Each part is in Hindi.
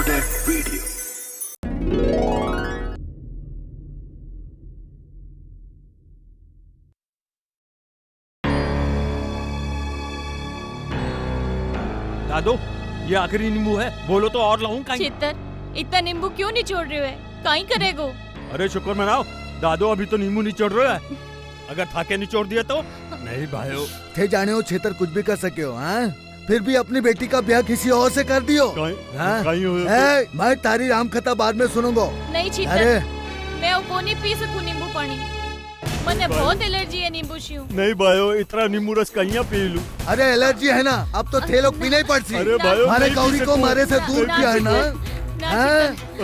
Kodak Video. दादो, ये आखिरी नींबू है, बोलो तो और लाऊं कहीं? चित्तर, इतना नींबू क्यों निचोड़ रहे हो है? कहीं करेगो? अरे शुक्र मनाओ, दादो अभी तो नींबू निचोड़ रहा है। अगर थाके निचोड़ दिया तो? नहीं भाइयों। थे जाने हो छेतर कुछ भी कर सके हो, हाँ? फिर भी अपनी बेटी का ब्याह किसी और से कर दियो। मैं तारी राम कथा बाद में सुनूंगा। नहीं चित्तर, अरे मैं वो को नहीं पी सकूं नींबू पानी। मने बहुत एलर्जी है नींबू शियो। नहीं भाइयों, इतना नींबू रस कहीं पी लूं। अरे एलर्जी है ना, अब तो थे लोग पीना ही पड़ती। अरे भाइयों, हमारे नहीं गौरी पी को सकूं। मारे से दूर ना, किया है ना,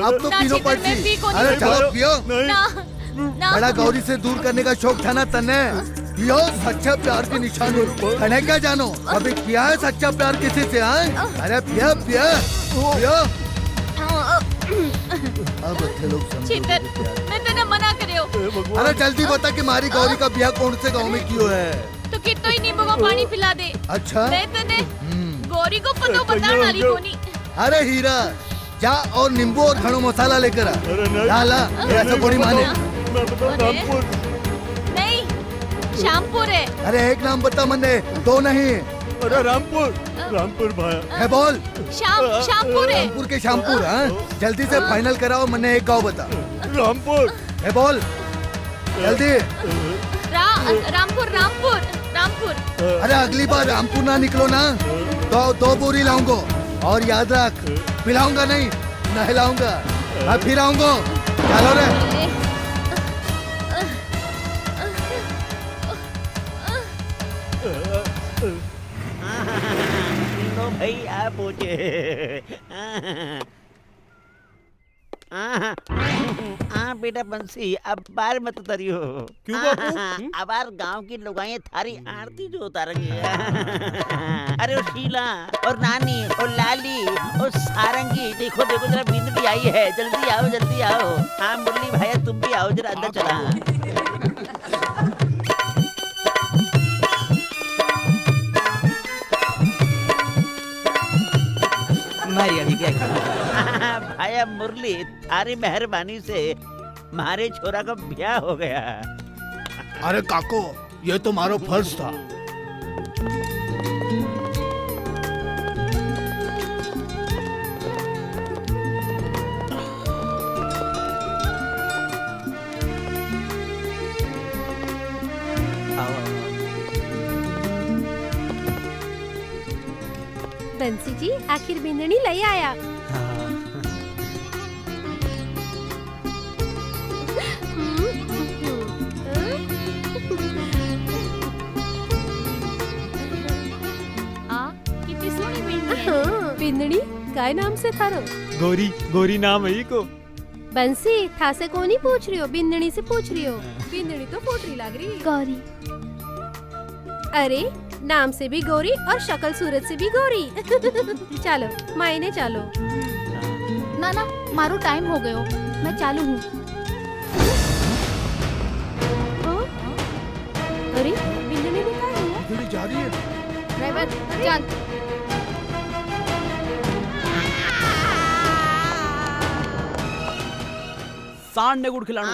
अब तो ना, पीनो चित्तर, मैं पी पड़ती। को नहीं अरे सकूं। चलो पियो। ना बड़ा गौरी से दूर करने का शौक था ना तन्ने, पियो सच्चा प्यार की निशानी। तने क्या जानो, अभी किया है सच्चा प्यार किसी से? हाँ? अरे पिया पिया पियो। अब थे लोग समझो चित्तर, मैं तेने मना करे हो। अरे जल्दी बता कि मारी गौरी का ब्याह कौन से गांव में क्यों है? तो कितो ही नींबू का पानी पिला दे। अच्छा मैं तेने गौरी को पतो बता डाली कोनी। अरे हीरा, जा और नींबू और घणो मसाला लेकर आ। ला ला, ऐसा कोनी माने। नहीं, शामपुर है। अरे एक नाम बता मन्ने, दो नहीं। अरे रामपुर भाई है बोल। शामपुर है। रामपुर के शामपुर। हाँ, जल्दी से फाइनल कराओ, मन्ने एक गाँव बता। रामपुर है बोल जल्दी। रामपुर। अरे अगली बार रामपुर ना निकलो ना, दो बोरी लाऊंगा। और याद रख, पिलाऊंगा नहीं, नहलाऊंगा। मैं फिर आऊंगा। चलो रे। तीनों भाई आ पहुंचे। बेटा बंसी, अब बार मत उतरियो। क्यों बापू? अब यार गांव की लुगाइयां थारी आरती जो उतारेंगी। अरे वो शीला और नानी और लाली और सारंगी, देखो देखो जरा बिंदी आई है। जल्दी आओ। हाँ मुरली भैया, तुम भी आओ, जरा अंदर चला। भाया मुरली, थारी मेहरबानी से हमारे छोरा का ब्याह हो गया। अरे काको, ये तो मारो फर्ज था। बंसी जी, आखिर बिंदनी ले आया। कितनी सोहनी बिंदी है। बिंदनी काय नाम से थारो? गोरी नाम है को। बंसी, था से को नहीं पूछ रही हो, बिंदनी से पूछ रही हो। बिंदनी तो पोटरी लग रही। गौरी। अरे नाम से भी गौरी और शक्ल सूरत से भी गौरी। चलो मायने चलो। ना मारो टाइम हो गयो, मैं चालू हूँ। अरे बिंदनी ने क्या किया? बिंदनी जा रही है। ड्राइवर चल। सांड ने गुड़ खिलाना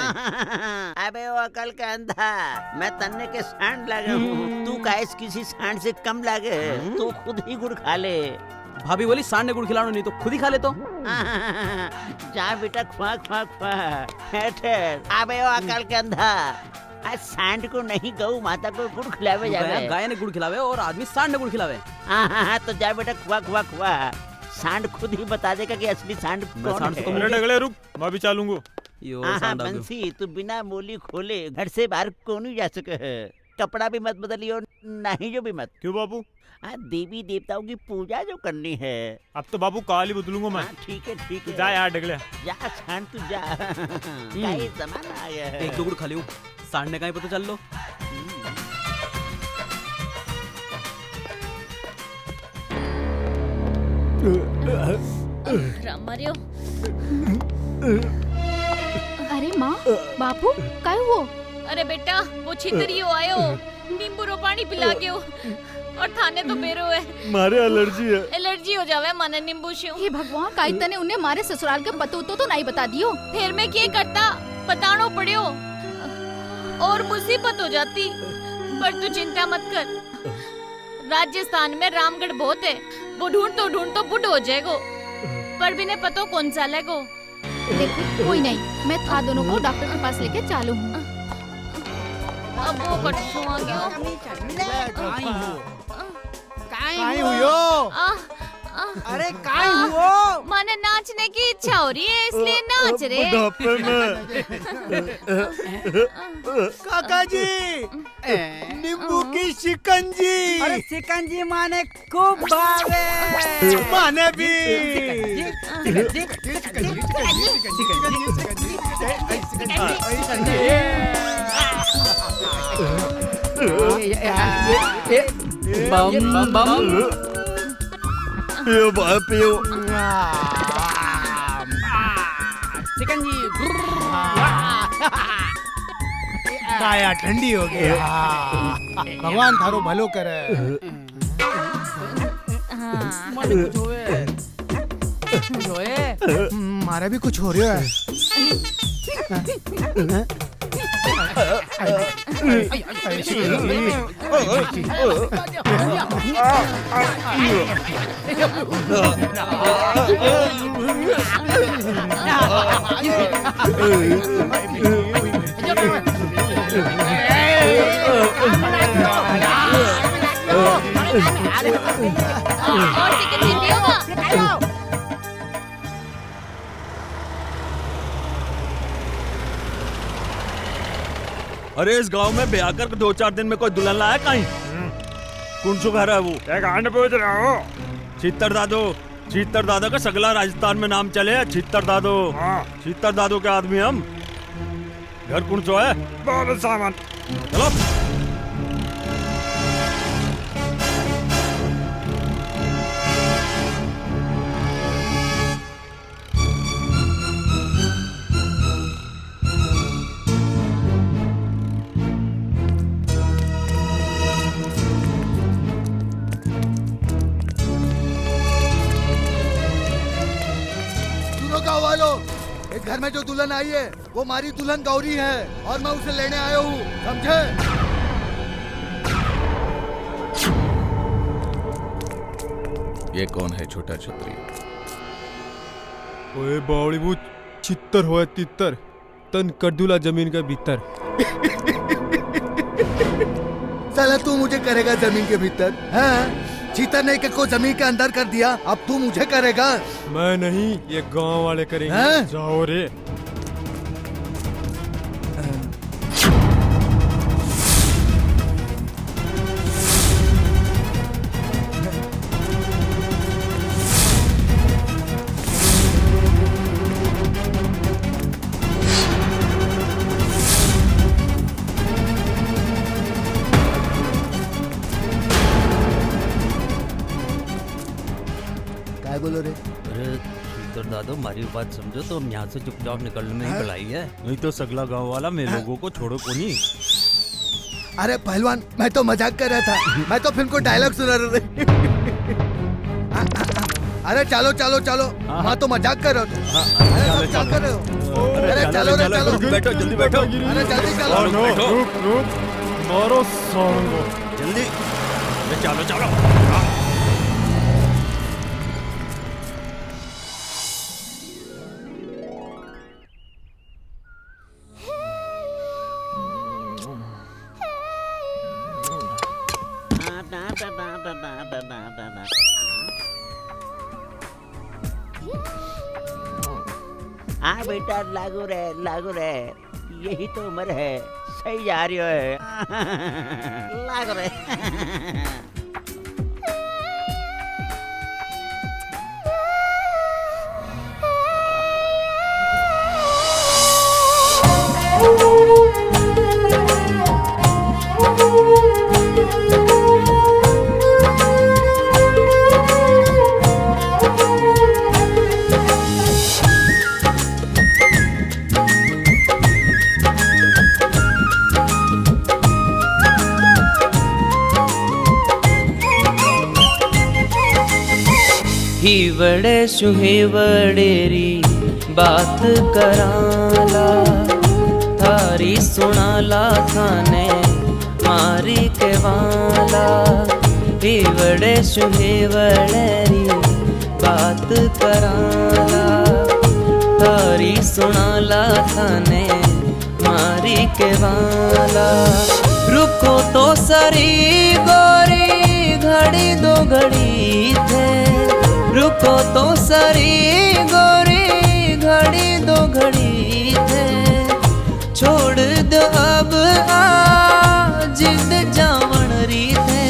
अबे वो अकल का अंधा, मैं तन्ने के सांड लगे हूँ। तू कैस किसी सांड से कम लगे, तू खुद ही गुड़ खा ले। भाभी बोली सांड ने गुड़ खिलाना, नहीं तो खुद ही खा ले तो। जा बेटा, खुआ। ठहर। अबे वो अकल के अंधा, आज सांड को नहीं गऊ माता को गुड़ खिलावे जावे। गाय ने गुड़ खिलावे और आदमी सांड ने गुड़ खिलावे। तो जा बेटा, खुआ। सांड खुद ही बता देगा कि असली सांड कौन है। रुक, मैं भी चालूंगा। बंसी, तू बिना मोली खोले घर से बाहर कौन नहीं जा सके है। कपड़ा भी मत बदलियो, नहीं जो भी मत। क्यों बाबू? देवी देवताओं की पूजा जो करनी है। अब तो बाबू काल ही बदलूंगा मैं। ठीक है। जा यार डगले। जा सांड, तू जा। क्या ये जमाना आया है। एक दो गुड़ खा लियो, सांड ने कहीं पता चल लो। राम मारियो। अरे माँ, बापू काय हुआ? अरे बेटा, वो छितरियो आयो, नींबू रो पानी पानी पिला के हो और थाने तो बेरो है मारे एलर्जी है। एलर्जी हो जावे माने नींबू से हे भगवान, काई तने उन्हें मारे ससुराल के पतो तो नहीं बता दियो। फिर मैं क्या करता बतानो पड़ियो और मुसीबत हो जाती। पर तू चिंता मत कर, राजस्थान में रामगढ़ बहुत है, वो ढूंढ तो बुढ़ हो जाएगो, पर भी ने पतो कौन सा लेगो। देखो कोई नहीं, मैं था दोनों को डॉक्टर के पास लेके चालू हूँ। अब वो कटसो आ गयो। काई हुयो? अरे काई हुओ? माने नाचने की इच्छा हो रही है इसलिए नाच रहे। बुढ़ापे में काका जी, नींबू की शिकंजी। अरे शिकंजी माने खूब भावे। माने भी। बम बम पियो भाई पियो। शिकंजी काया ठंडी हो गया। भगवान थारो भलो करे। मारा भी कुछ हो रहा है। और शिकंजी पियोगा? अरे इस गांव में ब्याह कर 2-4 दिन में कोई दुल्हन लाया कहीं? कौन सो घर है वो? गांड पूछ रहा हो। छीतर दादो का सगला राजस्थान में नाम चले। छीतर दादो के आदमी हम। घर कौन सो है? बहुत सामान। चलो गाँव वालों, इस घर में जो दुल्हन आई है वो हमारी दुल्हन गौरी है और मैं उसे लेने आया हूँ, समझे? ये कौन है छोटा छतरी? ओए बावड़ी वो चित्तर होए तितर तन करदूला जमीन के भीतर। साला तू मुझे करेगा जमीन के भीतर? हाँ? चीता ने को जमीन के अंदर कर दिया, अब तू मुझे करेगा? मैं नहीं, ये गांव वाले करेंगे। हैं? जाओ रे। क्या बोलो रे? अरे छीतर दादो, हमारी बात समझो तो हम यहाँ से चुपचाप निकलने में ही भलाई है। नहीं तो सगला गांव वाला मेरे लोगों को छोड़ो को नहीं। अरे पहलवान, मैं तो मजाक कर रहा था, मैं तो फिल्म को डायलॉग सुना रहा था। अरे चलो चलो चलो, मैं तो मजाक कर रहा था। अरे सब क्या कर रहे हो? अरे चलो रे चलो, बैठो जल्दी बैठो। अरे जल्दी चलो। रुक मारो सांगो जल्दी चलो चलो। हाँ बेटा, लागू रहे, यही तो उम्र है, सही जा रही है। लागू रहे। हीवड़े सुहेवड़ेरी बात कराला थारी सुनाला थाने मारी के वाला हीवड़े सुहेवड़ेरी बात कराला थारी सुनाला थाने मारी के वाला रुको तो सरी गोरी घड़ी दो घड़ी थे रुको तो सरी गोरी घड़ी दो घड़ी थे छोड़ दो अब आ जिद जावण री थे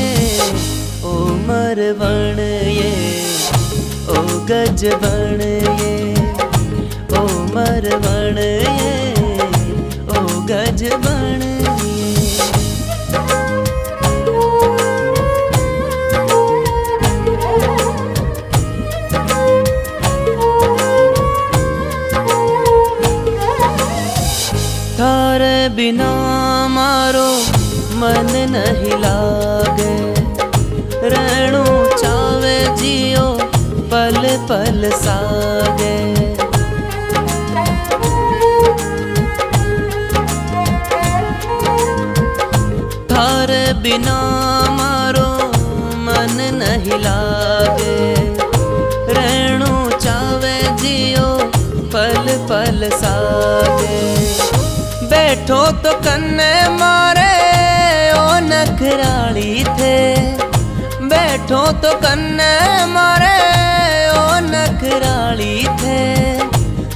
ओ मरवण ये ओ गज बण ये ओ मरवण ये ओ गज बण थारे बिना मारो मन नहीं लागे रहणु चावे जियो पल पल सागे थारे बिना मारो मन नहीं लागे रहणु चावे जियो पल पल सागे बैठो तो कन्ने मारे ओ नखराली थे बैठो तो कन्ने मारे ओ नखराली थे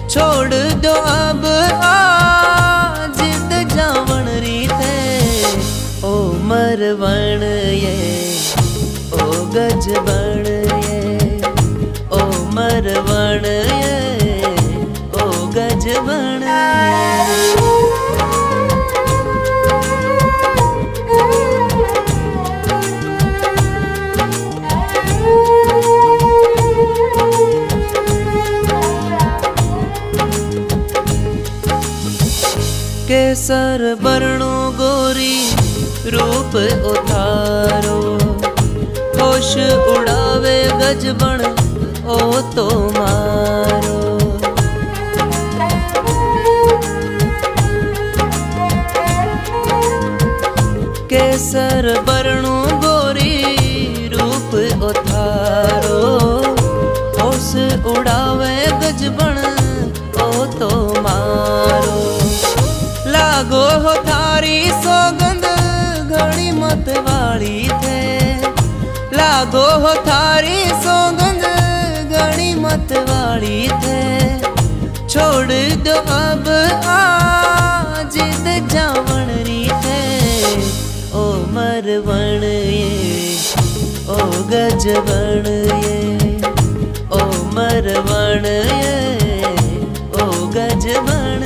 छोड़ दो अब आ जिद जावण री थे ओ मरवण ये ओ गज बण ये ओ मरवण ये ओ गज बण केसर बरणो गोरी रूप उतारो होश उड़ावे गजबण ओ तो मारो केसर बरणो गोरी रूप उतारो होश उड़ावे गजबण ओ तो मारो लागो हो थारी सौगंध घड़ी मत वाली थे लागो हो थारी सौगंध घड़ी मत वाली थे छोड़ दो अब आ जिद जावण री थे ओ मरवण ये ओ गज बण ये ओ मरवण ये ओ गज बण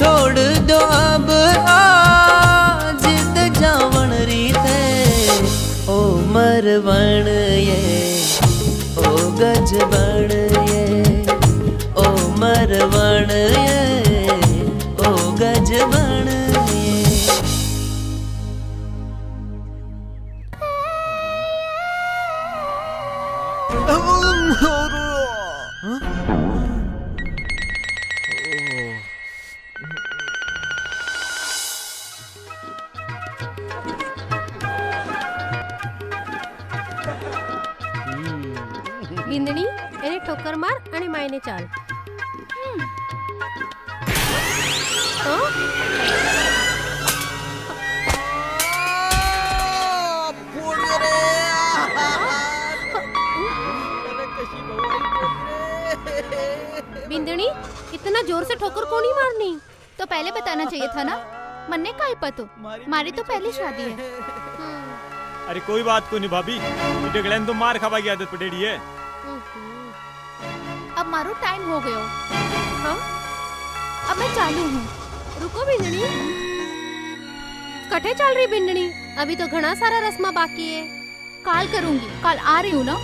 छोड़ दो अब आ जिद जावण री थे ओ मरवण ये ओ गज बण ये ओ मरवण ये ओ गज बण ये बिंदणी એને ઠોકર માર અને માયને ચાલ बिंदनी इतना जोर से ठोकर कौन ही मारनी? तो पहले बताना चाहिए था ना। मन्ने का ही पतो, मारी तो पहली शादी है। अरे कोई बात को नहीं भाभी, डेगलेन तो मार खावा की आदत पड़ेड़ी है। अब मारो टाइम हो गयो। हाँ? अब मैं चालू हूँ। रुको बिंदनी, कटे चल रही बिंदनी? अभी तो घना सारा रस्मा बाकी है। काल करूंगी, काल आ रही हूँ ना।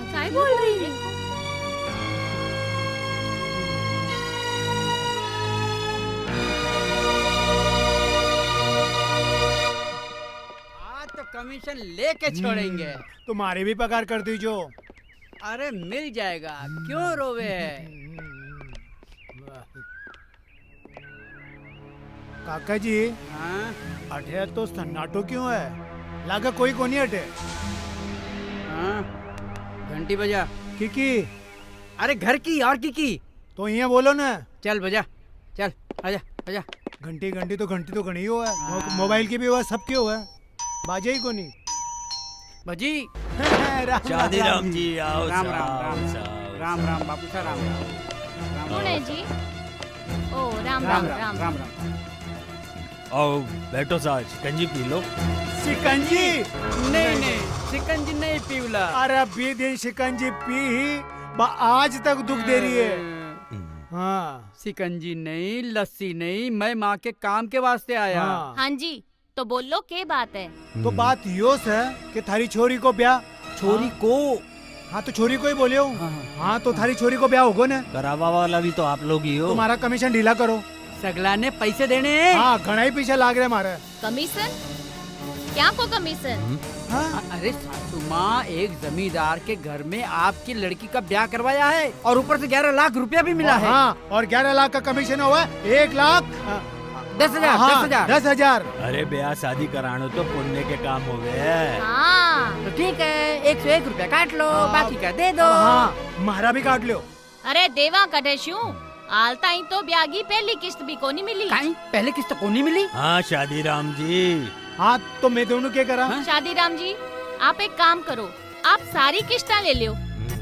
काय बोल रही है? आज तो कमीशन लेके छोड़ेंगे। तुम्हारी भी पगार कर दीजो। अरे मिल जाएगा, क्यों रोवे? काका जी, हाँ? अठे तो सन्नाटो क्यों है? लागा कोई को नहीं अठे। हाँ? घंटी बजा। किकी? अरे घर की और की तो ये बोलो ना। चल बजा, चल आजा आजा। घंटी तो घनी हो है। मोबाइल की भी हुआ, सबके हुआ है। बाजे ही को नहीं बजी। शादी राम जी आओ। राम राम बापू सा राम राम। कौन है जी? ओ राम राम राम राम। आओ बैठो साज, शिकंजी पी लो। शिकंजी? नहीं शिकंजी नहीं पीवला। अरे 20 दिन शिकंजी पी ही आज तक दुख दे रही है। हाँ। शिकंजी नहीं, लस्सी नहीं, मैं माँ के काम के वास्ते आया। हाँ जी, तो बोलो के बात है? तो बात योस है कि थारी छोरी को ब्याह। छोरी को? हाँ तो छोरी को ही बोले हो। हाँ तो थारी छोरी को ब्याह होगो ना। करावा वाला भी तो आप लोग ही हो। तुम्हारा कमीशन ढीला करो। सगला ने पैसे देने। हाँ घना ही पीछे लाग रहे हमारे। कमीशन? क्या को कमीशन? अरे सासू माँ, एक जमींदार के घर में आपकी लड़की का ब्याह करवाया है और ऊपर से 11 लाख रुपया भी मिला है। हाँ, और 11 लाख का कमीशन हुआ 1 लाख 10,000। अरे ब्याह शादी करानो तो पुण्य के काम हो गए। हाँ तो ठीक है, 101 रुपया काट लो, बाकी का दे दो। हाँ, मारा भी काट लो। अरे देवा कटे शू आलता ही तो ब्यागी पहली किस्त भी को नहीं मिली। पहले किस्त को नहीं मिली? हाँ शादी राम जी। हाँ तो मैं दोनों क्या करा? शादी राम जी, आप एक काम करो, आप सारी किस्ता ले लो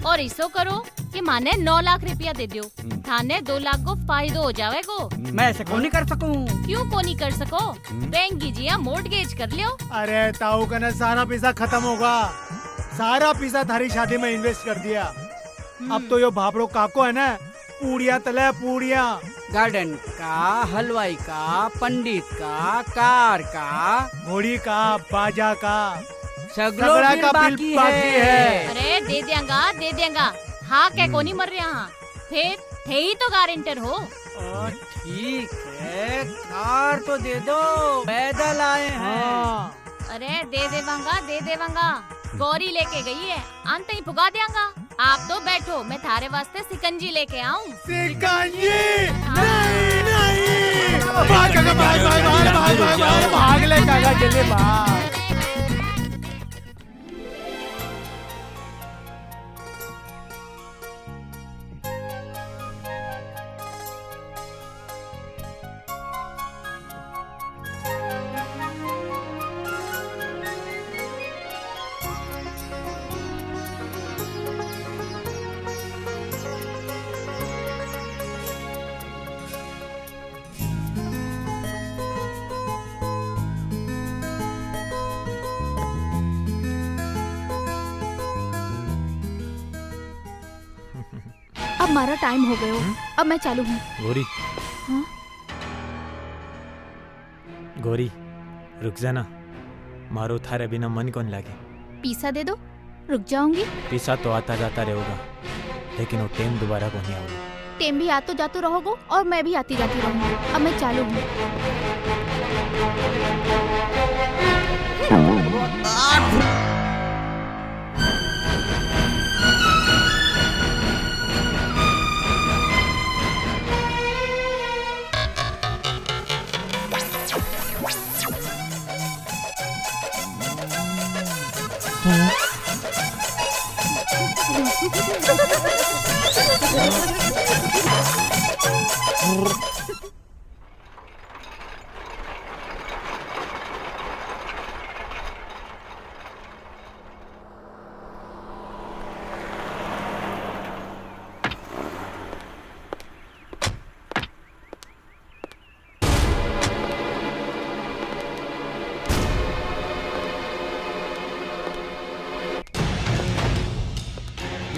और इसो करो कि माने 9 लाख रुपया दे दो, थाने 2 लाख को फायदो हो जाएगो। मैं ऐसे को नहीं कर सकूं। क्यों को नहीं कर सको? बैंक कीजिए, मोर्टगेज कर लियो। अरे ताऊ का ना सारा पैसा खत्म होगा। सारा पैसा थारी शादी में इन्वेस्ट कर दिया। अब तो यो भापड़ो काको है ना, पूड़िया तले पूड़िया। गार्डन का, हलवाई का, पंडित का, कार का, घोड़ी का, बाजा का, सगड़ा का बिल बाकी है। अरे दे देंगा। हाँ क्या को नहीं मर रहा? हाँ फिर थे ही तो गारंटर हो। ठीक है, कार तो दे दो, पैदल आए हैं। अरे दे देवांगा। गौरी लेके गई है, अंत ही पुगा देंगा। आप तो बैठो, मैं थारे वास्ते सिकंजी लेके आऊं। सिकंजी? नहीं। भाग ले काका, चले भाग। अब हमारा टाइम हो गयो। अब मैं चालू हूँ। गौरी। हाँ? गौरी रुक जाना, मारो थारे बिना मन कौन लागे। पीसा दे दो, रुक जाऊंगी। पीसा तो आता जाता रहेगा, लेकिन वो टेम दोबारा को नहीं आऊंगा। टेम भी आतो जातो रहोगो और मैं भी आती जाती रहूंगी। अब मैं चालू हूँ।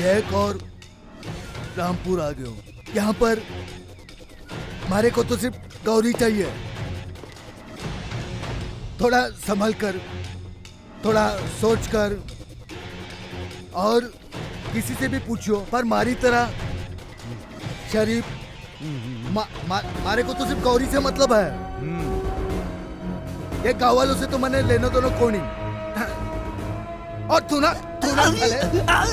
एक और रामपुर आ गए हो। यहाँ पर हमारे को तो सिर्फ गौरी चाहिए। थोड़ा संभल कर, थोड़ा सोच कर, और किसी से भी पूछो, पर मारी तरह शरीफ मारे को तो सिर्फ गौरी से मतलब है। ये गाँव वालों से तो मैंने लेनो दोनों कोनी। और तू ना साले,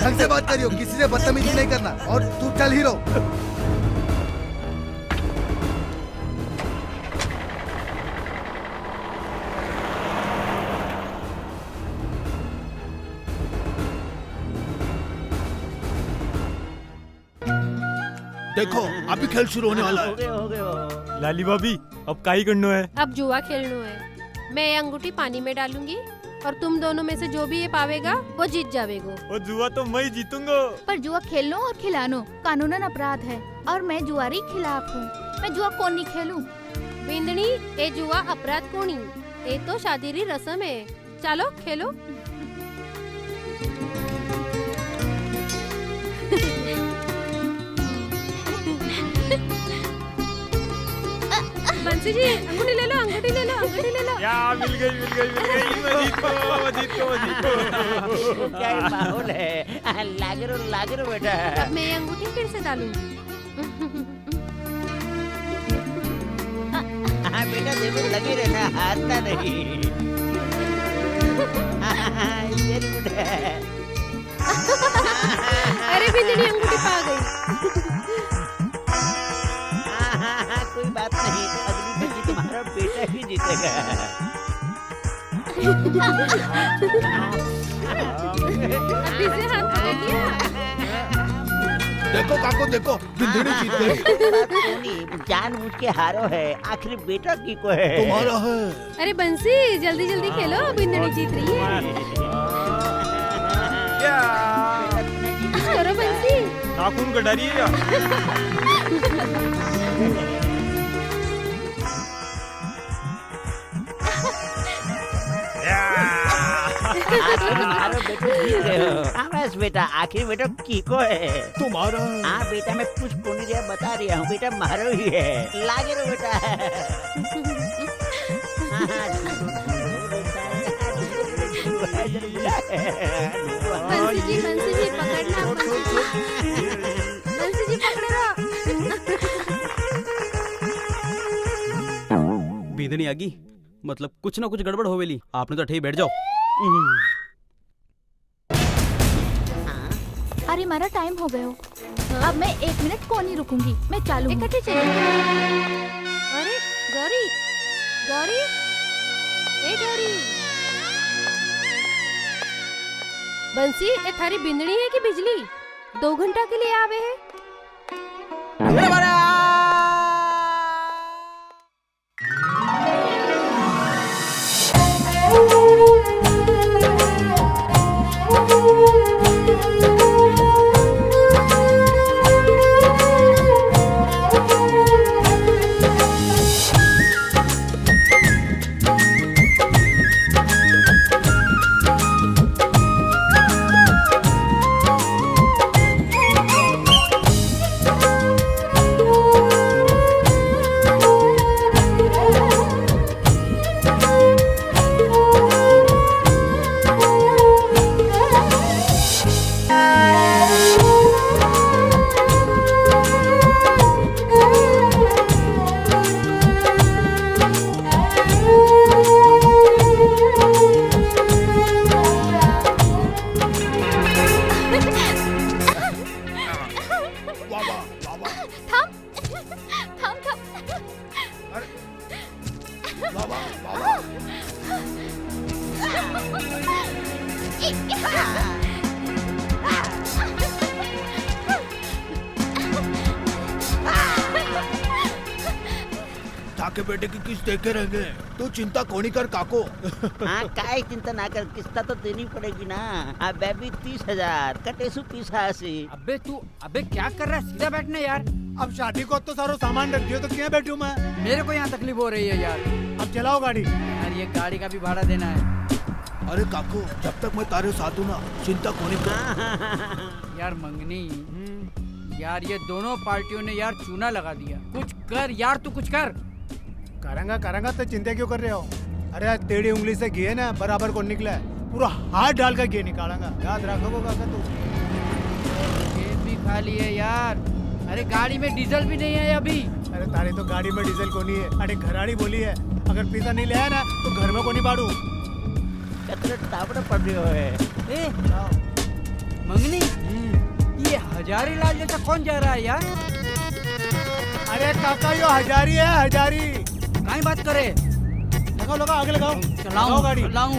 ढंग से बात करियो, किसी से बदतमीजी नहीं करना, और तू चल हीरो। देखो अभी खेल शुरू होने वाला है। हो गए। लाली भाभी अब काई करनो है? अब जुआ खेलनो है। मैं ये अंगूठी पानी में डालूंगी और तुम दोनों में से जो भी ये पावेगा वो जीत जावेगो। वो जुआ तो मैं जीतूंगा। पर जुआ खेलनो और खिलानो कानूनन अपराध है और मैं जुआरी खिलाफ हूँ। मैं जुआ कौन नहीं खेलूं। बिंदनी, ये जुआ अपराध कोनी, ये तो शादी री रस्म है। चलो खेलो। बंसी जी, अंगूठी ले लो, अंगूठी ले लो, अंगूठी ले लो। या मिल गई मैं जीत को। क्या ये माहौल है? लागे रो बेटा। अब मैं ये अंगूठी फिर से डालूंगी। हाँ बेटा, देखो लगे रहना, हारता नहीं। वेरी गुड है। अरे बिंदनी, अंगूठी पा गई। कोई बात नहीं, अगली बार तुम्हारा बेटा ही जीतेगा। अभी से हाथ पकड़ लिया। देखो काको, देखो बिंदनी जीत गई। जानबूझ के हारो है, आखिर बेटा की को है। तुम्हारा है। अरे बंसी, जल्दी जल्दी खेलो, बिंदनी जीत रही है। करो बंसी। नाखून कटा रही है। बस बेटा, आखिर बेटा की को है तुम्हारा। हाँ बेटा, मैं कुछ पुण्य दिया बता रहा हूँ बेटा, मारो ही है। लागे रो बेटा। बंसी जी पकड़ना। बंसी जी पकड़े रहो। बींदनी आगी, मतलब कुछ ना कुछ गड़बड़ होवेली। आपने तो ठे बैठ जाओ। अरे मारा टाइम हो गयो। अब मैं 1 मिनट को नहीं रुकूंगी, मैं चालू हूँ। इकट्ठे चलो। अरे गौरी, गौरी, ए गौरी। बंसी, ये थारी बिंदनी है कि बिजली? 2 घंटा के लिए आवे है। के बेटे की किस्त देके रहेंगे। तू चिंता कोनी कर काको। हाँ काय चिंता ना कर, किस्ता तो देनी पड़ेगी ना। अबे भी 30,000 कटेसु पीसा से। अबे क्या कर रहा है, सीधा बैठना यार। अब शादी को तो सारा सामान रख दियो तो क्या बैठूं मैं? मेरे को यहाँ तकलीफ हो रही है यार। अब चलाओ गाड़ी। यार ये गाड़ी का भी भाड़ा देना है। अरे काको, जब तक मैं तारे साथ हूँ ना, चिंता कोनी कर। यार मंगनी, यार ये दोनों पार्टियों ने यार चूना लगा दिया। कुछ कर यार, तू कुछ कर। करेंगा तो चिंता क्यों कर रहे हो? अरे टेढ़ी उंगली से घी ना बराबर को निकला है, पूरा हाथ डाल कर घी निकालेगा। याद रखोगे काका तू। जेब भी खाली है यार। अरे गाड़ी में डीजल भी नहीं है अभी। अरे तारी तो गाड़ी में डीजल को नहीं है। अरे घराड़ी बोली है, अगर पैसा नहीं ले आया ना तो घर में को नहीं बाड़ू। तावड़ा पड़ रहे हो। ए मंगनी, ये हजारी लाल जैसा कौन जा रहा है यार? अरे काका यो हजारी है, हजारी। कहीं बात करे। लगाओ आगे लगाओ। चलाऊं गाड़ी चलाऊं।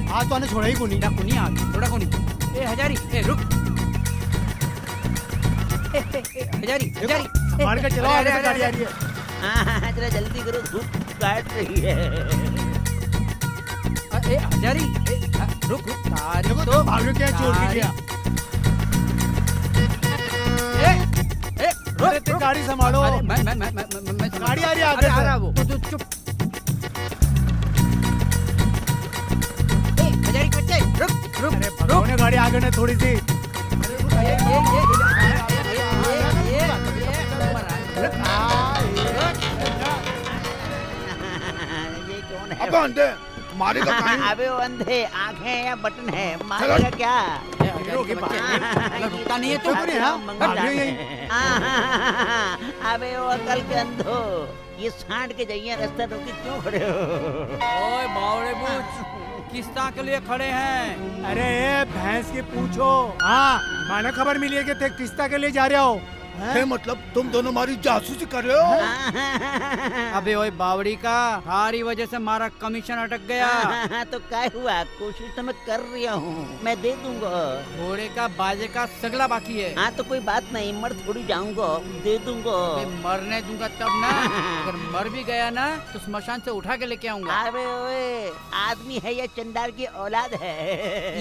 आज तो आने छोड़ा ही कोनी। कोनी आज थोड़ा कोनी। ए हजारी, ए रुक। हजारी मार के चलाओ, आगे से गाड़ी आ रही है। हाँ जरा जल्दी करो, धूप काट रही है। ए हजारी, रुक तारी तो भाग क्या चोर की क्या? रुक गाड़ी संभालो। मैं गाड़ी आ रही है आगे आ रहा वो। तू चुप। हजारी बच्चे रुक। अरे भगवान ने गाड़ी आगे ने थोड़ी सी। ये कौन है? अब अंधे मारेगा कहीं? अबे वो अंधे आंखें हैं या बटन है, मारेगा क्या? रुकता नहीं है तू। अबे वो अकल के अंधो, ये सांड के जाइए रास्ता रोके क्यों खड़े हो? ओए बावड़े बूच, किस्ता के लिए खड़े हैं? अरे भैंस की पूछो। हाँ माना खबर मिली है कि ते किस्ता के लिए जा रहे हो। है मतलब तुम दोनों हमारी जासूसी कर रहे हो? अबे ओए बावड़ी का, सारी वजह से हमारा कमीशन अटक गया। तो क्या हुआ, कोशिश तो मैं कर रहा हूँ, मैं दे दूंगा। घोड़े का बाजे का सगला बाकी है। हाँ तो कोई बात नहीं, मर थोड़ी जाऊंगा, दे दूंगा। मरने दूंगा तब ना। अगर मर भी गया ना तो स्मशान से उठा के लेके आऊंगा। अबे ओए, आदमी है या चंडाल की औलाद है?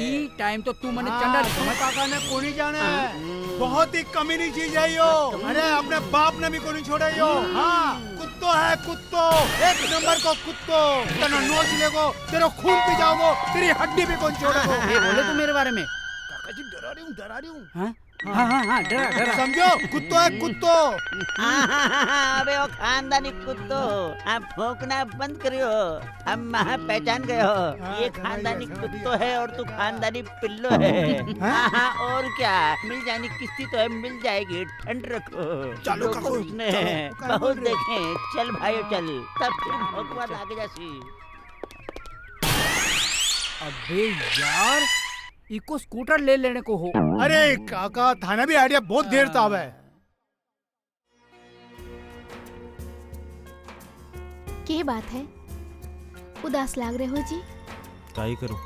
ई टाइम तो तू मैंने चंडाल समझ काका ने को नहीं जाना है। बहुत ही कमीनी चीज है यो। अरे अपने बाप ने भी को नहीं छोड़ा यो। हाँ कुत्तो है कुत्तो, एक नंबर को कुत्तो। तेरा नोच लेगो, तेरा खून पी जाओगो, तेरी हड्डी भी कौन छोड़ेगो। ये बोले तू मेरे बारे में? काका जी डरा रही हूँ। हाँ डरा। समझो, कुत्तो है कुत्तो। अबे वो खानदानी कुत्तो, आप भौंकना बंद करियो। अब महा पहचान गए हो, ये खानदानी कुत्तो है और तू खानदानी पिल्लो है। हाँ और क्या, मिल जानी किस्ती तो है, मिल जाएगी, ठंड रखो। चलो तो उसने बहुत देखे, चल भाई चल, तब फिर भौंकवा आगे जासी। अबे यार, इको स्कूटर ले लेने को हो। अरे काका थाना भी आइडिया बहुत देर तब है। के बात है, उदास लाग रहे हो जी? काई करूं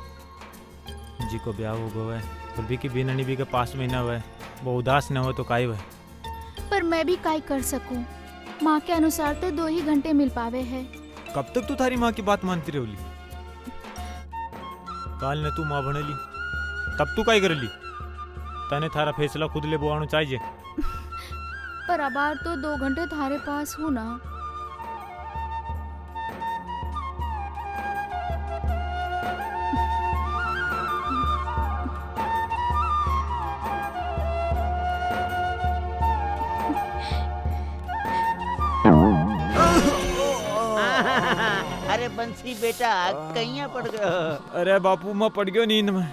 जी को ब्याह हो गया है, फिर भी कि बिना निभी के 5 महीना हुआ है, वो उदास न हो तो काई हुआ। पर मैं भी काई कर सकूं, माँ के अनुसार तो 2 ही घंटे मिल पावे है। कब तक तू थारी माँ की बात मानती रहोली? काल ने तू माँ बनेली, तब तू काई करेली? तने थारा फैसला खुद ले बोआनो चाहिए। पर अबार तो 2 घंटे थारे पास हूँ ना। अरे बंसी बेटा, कहीं पड़ गयो? अरे बापू मैं पड़ गयो नींद में,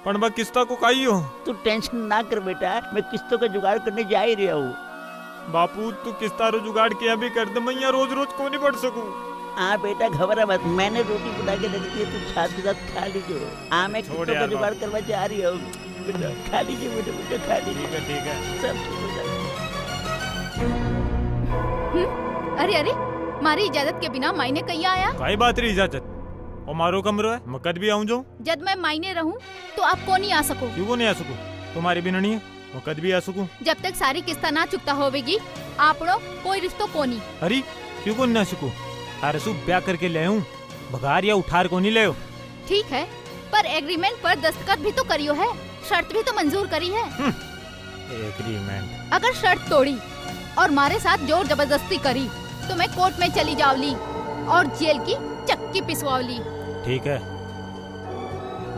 पर मैं किस्ता को काई हो। तू टेंशन ना कर बेटा, मैं किस्तों का जुगाड़ करने जा ही रहा हूँ। बापू तू किस्ता रो जुगाड़ किया भी कर दे, मैं यहाँ रोज रोज को नहीं पढ़ सकूं। हाँ बेटा घबरा मत, मैंने रोटी बना के रख दी है, तू छाछ के साथ खा लीजिए। हाँ मैं किस्तों का जुगाड़ करवा जा रही हूँ, बेटा खा लीजिए, बेटा खा लीजिए। ठीक है सब ठीक हो जाएगा। अरे मारी इजाजत के बिना मायने कहीं आया? काई बात रही इजाजत, और मारो कमरो है, मैं कद भी आऊं जाऊं। जब मैं मायने रहूं तो आप कौन नहीं आ सको? क्यों को नहीं आ सकूं? तुम्हारी बिना नहीं है, वो कद भी आ सकूं। जब तक सारी किस्ता ना चुकता होवेगी आपनो कोई रिश्तो कोनी। अरे क्यों को ना सकूं? थारे सु ब्याह करके ले हूं, भगार या उठार को नहीं ले हो। ठीक है, पर एग्रीमेंट पर दस्तखत भी तो करियो है, शर्त भी तो मंजूर करी है। एग्रीमेंट अगर शर्त तोड़ी और मारे साथ जोर जबरदस्ती करी तो मैं कोर्ट में चली जावली और जेल की चक्की पिसवावली। ठीक है,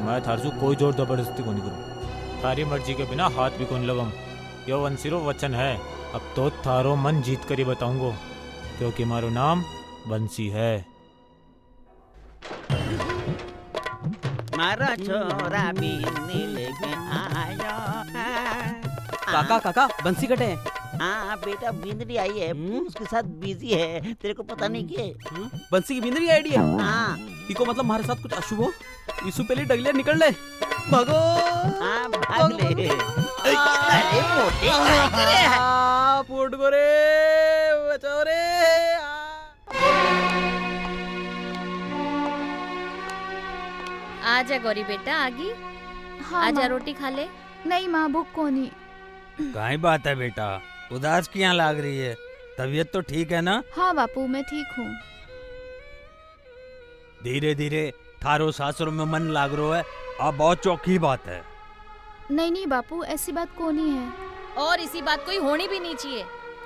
मैं थारे सु कोई जोर जबरदस्ती को नहीं करूं, थारी मर्जी के बिना हाथ भी कौन लगम। यो वंशीरो वचन है, अब तो थारो मन जीत कर ही बताऊंगो, क्योंकि मारो नाम बंसी है। मारा छोरा बिंदी लेके आया। काका काका बंसी कटे हैं। हाँ बेटा, बिंदड़ी आई है, उसके साथ बिजी है, तेरे को पता नहीं क्या? बंसी की बिंदरी आइडिया। हाँ, इको मतलब हमारे साथ कुछ अशुभ हो, इसु पहले डगले निकल ले। भागो। हाँ भाग ले। अरे मोटे काय करे है? फूट गो रे, बचाओ रे। आजा गौरी बेटा, आगी। हाँ आजा माँ। रोटी खा ले। नहीं माँ, भूख कोनी। काई बात है बेटा, उदास क्यों लाग रही है? तबीयत तो ठीक है ना? हाँ बापू, मैं ठीक हूँ। धीरे धीरे थारो सासुर में मन लाग रो है, अब बहुत चौकी बात है। नहीं नहीं बापू, ऐसी बात कोनी है। और इसी बात कोई होनी भी नहीं चाहिए।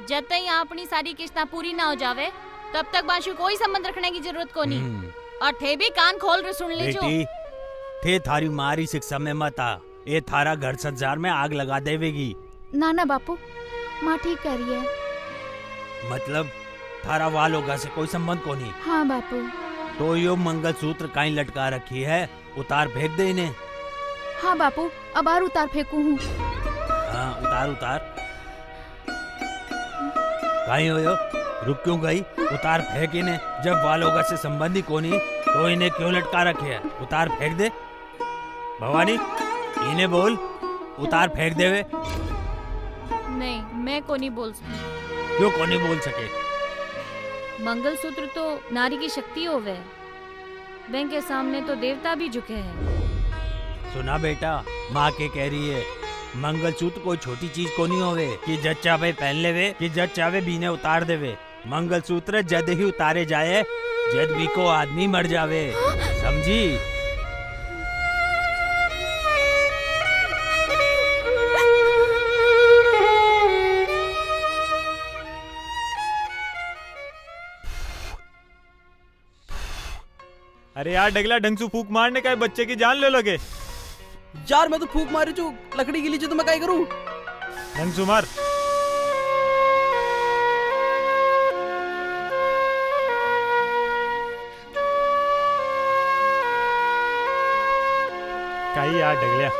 जब तक यहाँ अपनी सारी किस्ता पूरी ना हो जावे तब तक बाशु कोई संबंध रखने की जरूरत को नहीं। और थे भी कान खोल कर सुन ले जो। बेटी, थे थारी मारी शिक्षा में मत आ, ये थारा घर संसार में आग लगा देवेगी। ना ना बापू, माँ ठीक कह रही है। मतलब थारा वालों से कोई संबंध को नहीं। हाँ बापू। तो यो मंगलसूत्र काई लटका रखी है, उतार फेंक दे इन्हें। हाँ बापू, अब और उतार फेंकू हूँ। हाँ उतार उतार। कहीं हो यो, रुक क्यों गई? उतार फेंक इन्हें। जब वालों से संबंधी कोनी तो इन्हें क्यों लटका रखे है? उतार फेंक दे। भवानी, इन्हें बोल उतार फेंक दे वे। नहीं, मैं को नहीं बोल सकती। क्यों को नहीं बोल सके? मंगलसूत्र तो नारी की शक्ति होवे, बैंक के सामने तो देवता भी झुके हैं। सुना बेटा, माँ के कह रही है, मंगलसूत्र कोई छोटी चीज को नहीं होवे कि जज चावे पहन लेवे, कि जज चावे बीने उतार देवे। मंगलसूत्र जद ही उतारे जाए, जद भी को आदमी मर जावे, समझी? अरे यार डगला, ढंग से फूक मारने का है, बच्चे की जान ले लगे। यार मैं तो फूक मारी चू, लकड़ी गिली चू, तो मैं क्या करूं? ढंग से मार। काई यार डगलिया।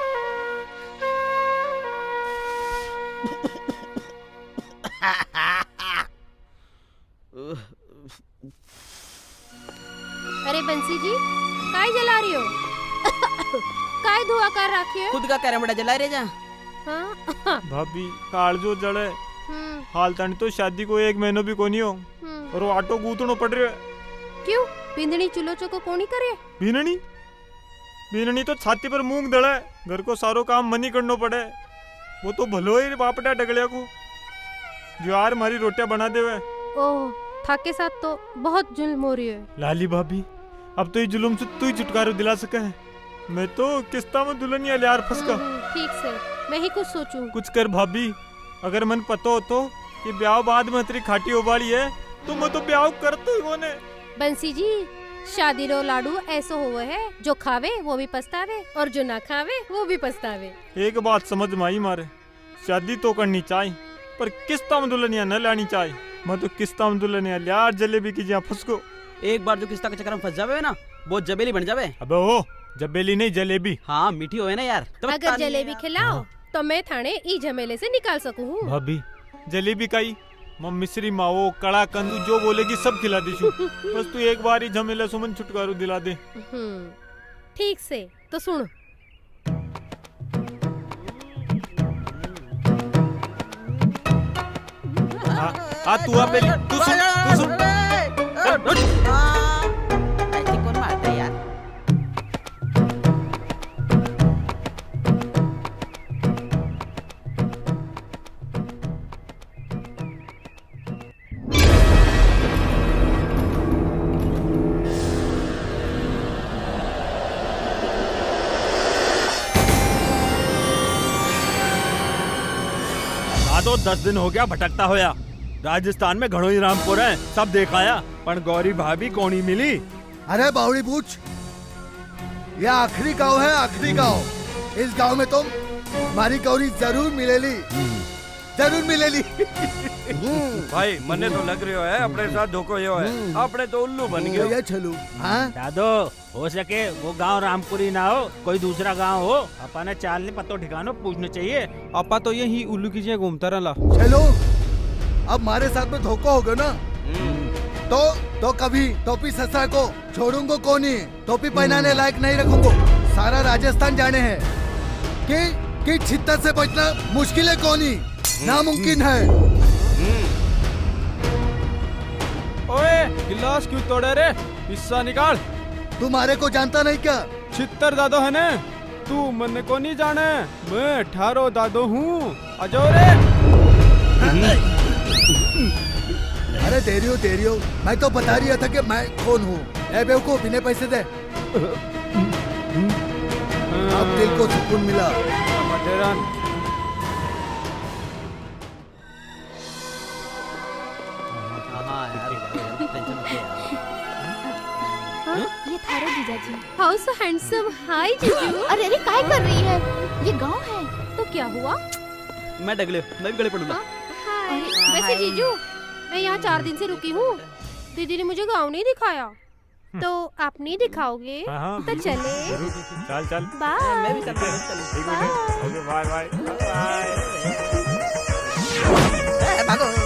अरे बंसी जी, काय जला रही हो? काय धुआं कर रखी है? खुद का कैरम बड़ा जला रे जा। हाँ? भाभी कालजो जड़े, हाल तन तो शादी को 1 महीनो भी कोनी हो, और वो आटो गूंथनो पड़ रहे। क्यों? बिंदनी चुलो चको कोनी करे? बीननी बीननी तो छाती पर मूंग दड़ा है, घर को सारो काम मनी करनो पड़े। वो तो भलो ही बापटा डगलिया को जो यार हमारी रोटियां बना देवे। ओह, थाक के साथ तो बहुत जुल्म हो रही है। लाली भाभी, अब तो ये जुल्म से तू ही छुटकारा दिला सका है। मैं तो किस्ता में दुल्हनिया यार फंसका। ठीक से, मैं ही कुछ सोचूं। कुछ कर भाभी, अगर मन पता हो तो कि ब्याह बाद में तेरी खाटी उबाली है तो मैं तो ब्याह करता ही होने। बंसी जी, शादी रो लाडू ऐसा हुआ है, जो खावे वो भी पछतावे और जो ना खावे वो भी पछतावे। एक बात समझ में आई मारे, शादी तो करनी चाहिए पर किस्ता में दुल्हनिया न लानी चाहिए। मैं तो किस्ता में दुल्हनिया यार जलेबी की जहाँ फंसको। एक बार जो किस्ता के चक्कर में फंस जावे ना, वो जबेली बन जावे। अबे ओ, जबेली नहीं जलेबी। हाँ मीठी होवे ना यार। अगर जलेबी खिलाओ तो मैं थाने ई झमेले से निकाल सकूं। भाभी जलेबी काई मैं मिश्री माओ कड़ा कंदू जो बोलेगी सब खिला दीशु। बस तू एक बार ही झमेला सुमन छुटकारो दिला दे। ठीक से, तो सुन। तू आ पहले, तू सुन, तू सुन। ऐसे कौन मारता है यार? दादो 10 दिन हो गया भटकता होया। राजस्थान में घणो ही रामपुर है, सब देखाया, पर गौरी भाभी कोनी मिली। अरे बावड़ी पूछ, यह आखिरी गांव है, आखिरी गांव। इस गांव में तुम हमारी गौरी जरूर मिलेली, जरूर मिलेली। भाई मने तो लग रहा है अपने साथ धोखो यो है, अपने तो उल्लू बन गए। ये चलो। हाँ दादो हो सके वो गांव रामपुरी ना हो, कोई दूसरा गांव हो, अपा ने चाल नहीं पतो ठिकानो पूछना चाहिए। अपा तो यही उल्लू की जगह घूमता रहा। चलो, अब हमारे साथ में धोखा होगा ना, तो कभी टोपी ससा को छोड़ूंगा कोनी, टोपी पहनाने लायक नहीं रखूंगा। सारा राजस्थान जाने हैं कि छित्तर से बचना मुश्किल है कोनी, नामुमकिन है। ओए गिलास क्यों तोड़े रे, हिस्सा निकाल। तुम्हारे को जानता नहीं क्या? छित्तर दादो है ने, तू मन को नहीं जाने, मैं ठारो दादो हूँ, आजो रे। अरे देरियो, मैं तो बता रहा था कि मैं कौन हूँ। ए बेवकूफ, इन्हें पैसे दे। अब दिल को सुकून मिला। ये थारो जीजाजी। How so handsome. हाय जीजू। अरे अरे काय कर रही है, ये गांव है। तो क्या हुआ? मैं डगले, मैं भी गले पड़ूंगा। अरे वैसे जीजू, मैं यहाँ 4 दिन से रुकी हूँ। दीदी ने मुझे गाँव नहीं दिखाया, तो आप नहीं दिखाओगे? तो चले। चल बाय। मैं भी चलता हूँ। Okay bye bye. भागो।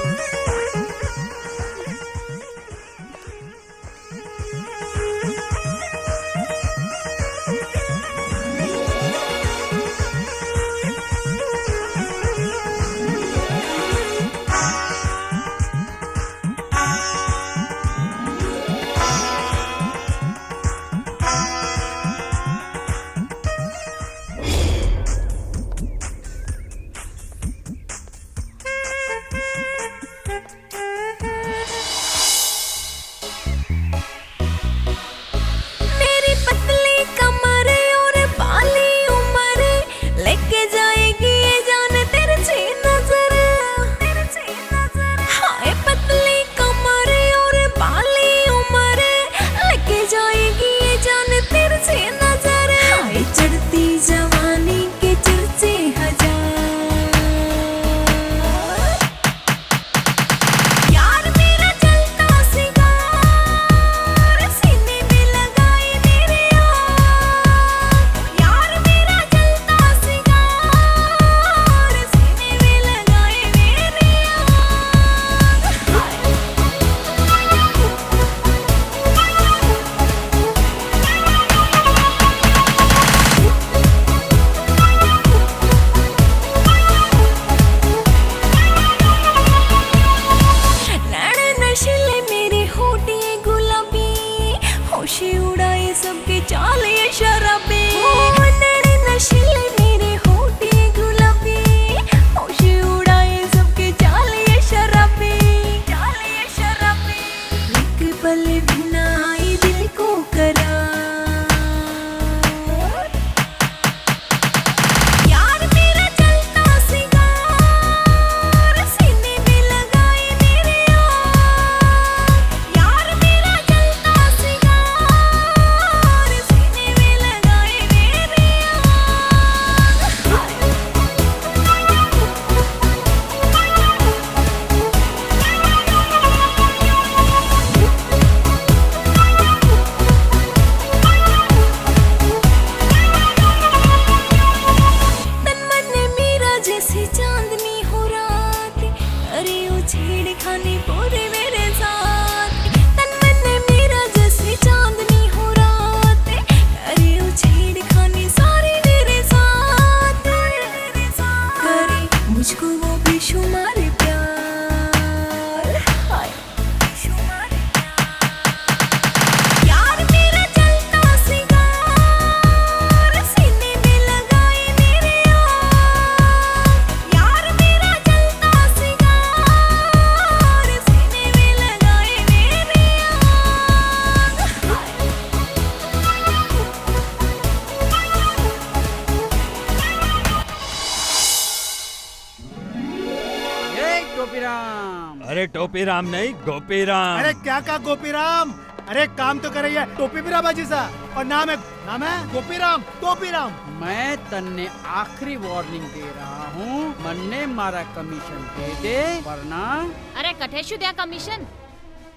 राम। अरे टोपी राम नहीं, गोपी राम। अरे क्या कहा गोपी राम? अरे काम तो कर रही है टोपी भी बाजी सा, और नाम है गोपी राम, टोपी राम। मैं तन्ने आखिरी वार्निंग दे रहा हूँ, मन्ने मारा कमीशन दे दे वरना। अरे कठेशु दिया कमीशन,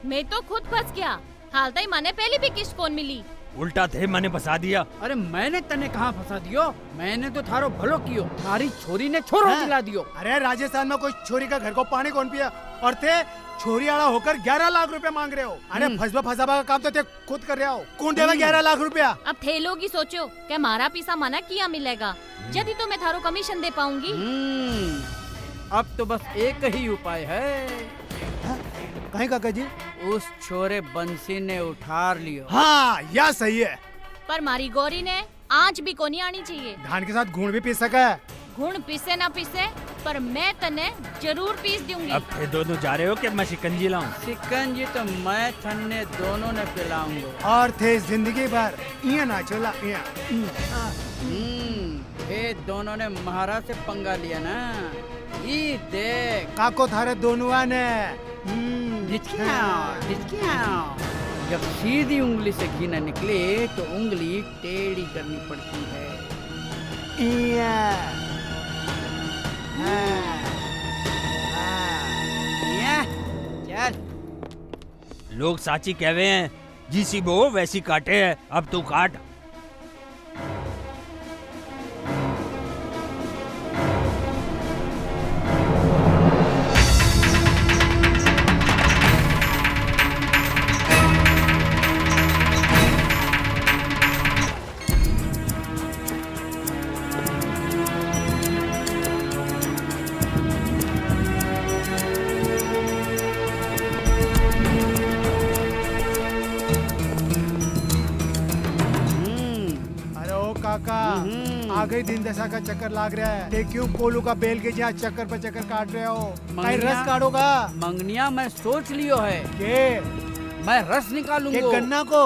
मैं तो खुद फंस गया। हाल तक माने पहली भी किस्त कौन मिली। उल्टा थे मैंने फंसा दिया। अरे मैंने तने कहाँ फंसा दियो, मैंने तो थारो भलो कियो, थारी छोरी ने छोरो दिला दियो। अरे राजस्थान में कोई छोरी का घर को पानी कौन पिया, और थे छोरी आड़ा होकर 11 लाख रुपए मांग रहे हो। अरे फसबा का काम तो ते खुद कर रहे हो, कौन देगा 11 लाख रुपया? अब थे लोग ही सोचो क्या मारा पीसा मना किया मिलेगा, जब ही तो मैं थारो कमीशन दे पाऊंगी। अब तो बस एक ही उपाय है। कहीं काका जी? उस छोरे बंसी ने उठार लियो। हाँ यह सही है। पर मारी गौरी ने आज भी कोनी आनी चाहिए। धान के साथ गुड़ भी पीस सका है। गुण पीसे ना पीसे, पर मैं तने जरूर पीस दूंगी। अब थे दोनों जा रहे हो कि मैं शिकंजी लाऊं? शिकंजी तो मैं थन्ने दोनों ने पिलाऊंगा। और थे जिंदगी भर इया ना चला इया। ये दोनों ने महाराज से पंगा लिया ना, ये देख काको थारे दोनों ने। जब सीधी उंगली से घी न निकले तो उंगली टेढ़ी करनी पड़ती है। चल। लोग साची कहवे हैं, जीसी बो वैसी काटे है, अब तू काट। आ गई दिन दशा का चक्कर लाग रहा है। ते क्यों कोलू का बेल के जहाँ चक्कर पर चक्कर काट रहे हो? कहीं रस काटोगा? मंगनिया मैं सोच लियो है के मैं रस निकालूंगा। गन्ना को?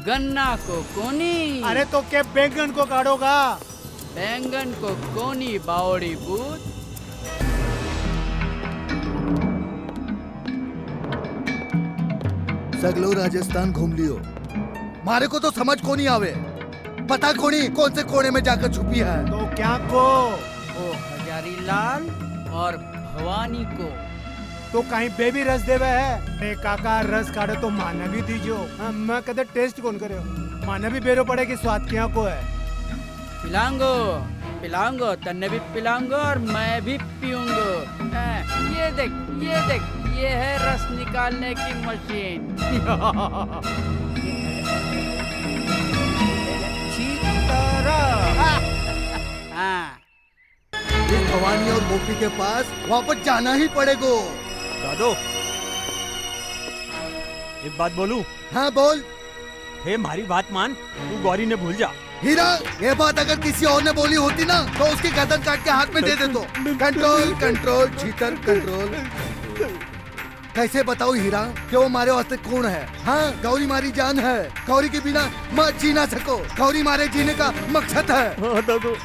गन्ना को कोनी। अरे तो के बैंगन को काटोगा? बैंगन को कोनी बावड़ी बूत। सगलो राजस्थान घूम लियो, मारे को तो समझ को नहीं आवे, पता कोनी कौन से कोने में जाकर छुपी है। तो क्या को? वो हजारी लाल और भवानी को। तो कहीं बेबी रस देवे है? काका रस काटो तो माना भी दीजो। मैं कदे टेस्ट कौन करे, माना भी बेरो पड़े कि स्वाद क्या को है। पिलांगो पिलांगो, तन्ने भी पिलांगो और मैं भी पीऊंगो। ये देख ये है रस निकालने की मशीन। इस भवानी और गोपी के पास वापस जाना ही पड़ेगा। दादो एक बात बोलूं? हाँ बोल। हे हमारी बात मान, तू गौरी ने भूल जा। हीरा, ये बात अगर किसी और ने बोली होती ना तो उसकी गर्दन काट के हाथ में दे दे तो। Control control cheater control. कैसे बताओ हीरा कि वो हमारे वास्ते कौन है? हाँ गौरी मारी जान है, गौरी के बिना मत जी ना सको, गौरी मारे जीने का मकसद है। हाँ दादू।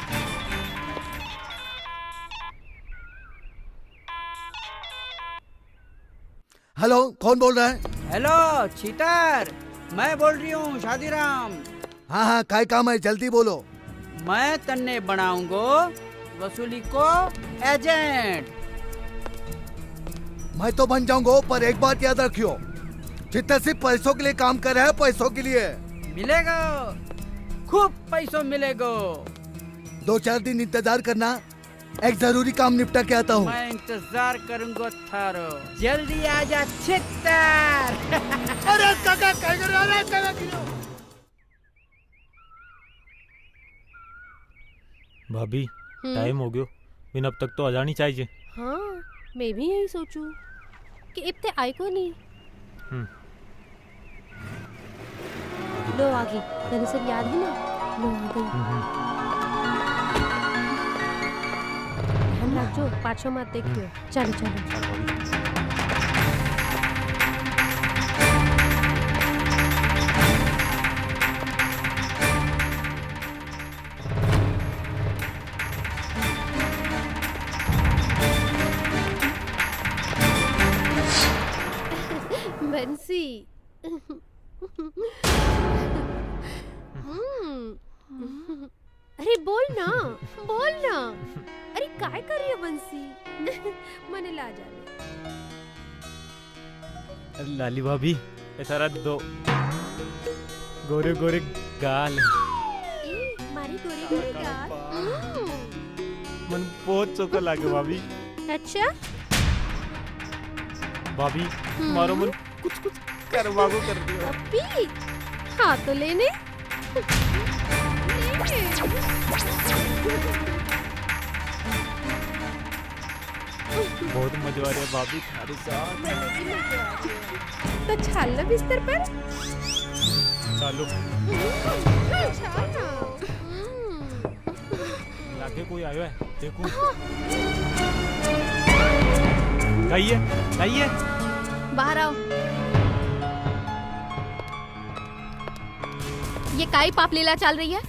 हेलो कौन बोल रहा है? हेलो चीटर, मैं बोल रही हूँ शादीराम। हाँ हाँ काय काम है, जल्दी बोलो। मैं तन्ने बनाऊंगो वसूली को एजेंट। मैं तो बन जाऊंगा, पर एक बात याद रखियो, जितना सिर्फ पैसों के लिए काम कर रहा है, पैसों के लिए मिलेगा, खूब पैसों मिलेगा। 2-4 दिन इंतजार करना, एक जरूरी काम निपटा के आता हूँ। मैं इंतजार करूंगा थारो, जल्दी आजा चित्तर। अरे काका क्या कर रहा है? काका भाभी टाइम हो गयो, बिन अब तक तो आ जानी चाहिए। हाँ मैं भी यही सोचूं कि इब्ते आए को नहीं। लो आ गई, मैंने सब याद है ना, लो आ गई। ध्यान रखो, पाछो मत देखियो। चलो चलो। बंसी। अरे बोल ना, बोल ना। अरे काय कर रही है बंसी? मने ला जाने। लाली भाभी ये सारा दो गोरे गोरे गाल मारी गोरी गोरी गाल। मन बहुत चोखा लागे भाभी। अच्छा भाभी मारो मन कुछ कुछ करवागो कर दियो। अभी हाँ तो लेने। बहुत मजा आ रहा है भाभी तुम्हारे साथ। तो छाल लो बिस्तर पर। चलो लागे कोई आयो है देखो। गाइए गाइए बाहर आओ। ये काई पाप लीला चल रही है?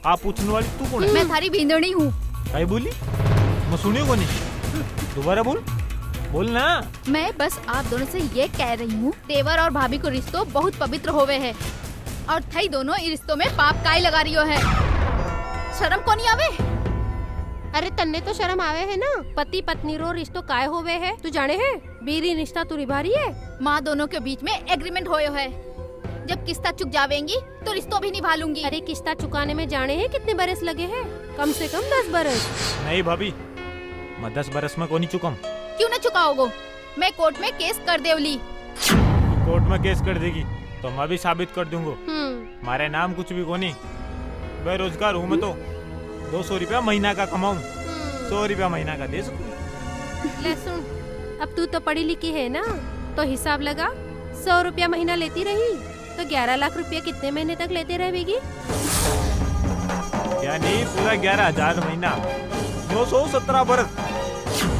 आप पूछने वाली तू कौन है? मैं थारी भींदड़ी हूँ। काई बोली? मैं सुनियो को नहीं। दोबारा बोल बोल ना। मैं बस आप दोनों से ये कह रही हूँ, देवर और भाभी को रिश्तों बहुत पवित्र होवे है और थई दोनों इ रिश्तों में पाप काई लगा रही हो है। शर्म को नहीं आवे? अरे तन्ने तो शर्म आवे है ना। पति पत्नी रो रिश्तो काय होवे है तू जाने है? बीरी रिश्ता तू निभा रही है। माँ दोनों के बीच में एग्रीमेंट होयो है, जब किस्ता चुक जावेंगी तो रिश्तों भी निभा लूंगी। अरे किस्ता चुकाने में जाने हैं कितने बरस लगे हैं? कम से कम 10 बरस। नहीं भाभी मैं 10 बरस में को नहीं चुकम। क्यों न चुकाओगो? मैं कोर्ट में केस कर देवली। कोर्ट में केस कर देगी तो मैं भी साबित कर दूंगा। मारे नाम कुछ भी कोनी, बेरोजगार हूँ मैं तो। 200 रुपया महीना का कमाऊं, 100 रुपया महीना का दे सकूं। ले सुन, अब तू तो पढ़ी लिखी है ना, तो हिसाब लगा। 100 रुपया महीना लेती रही तो 11 लाख रुपया कितने महीने तक लेते रहेगी? यानी पूरा 11,000 महीना, 917 बरस।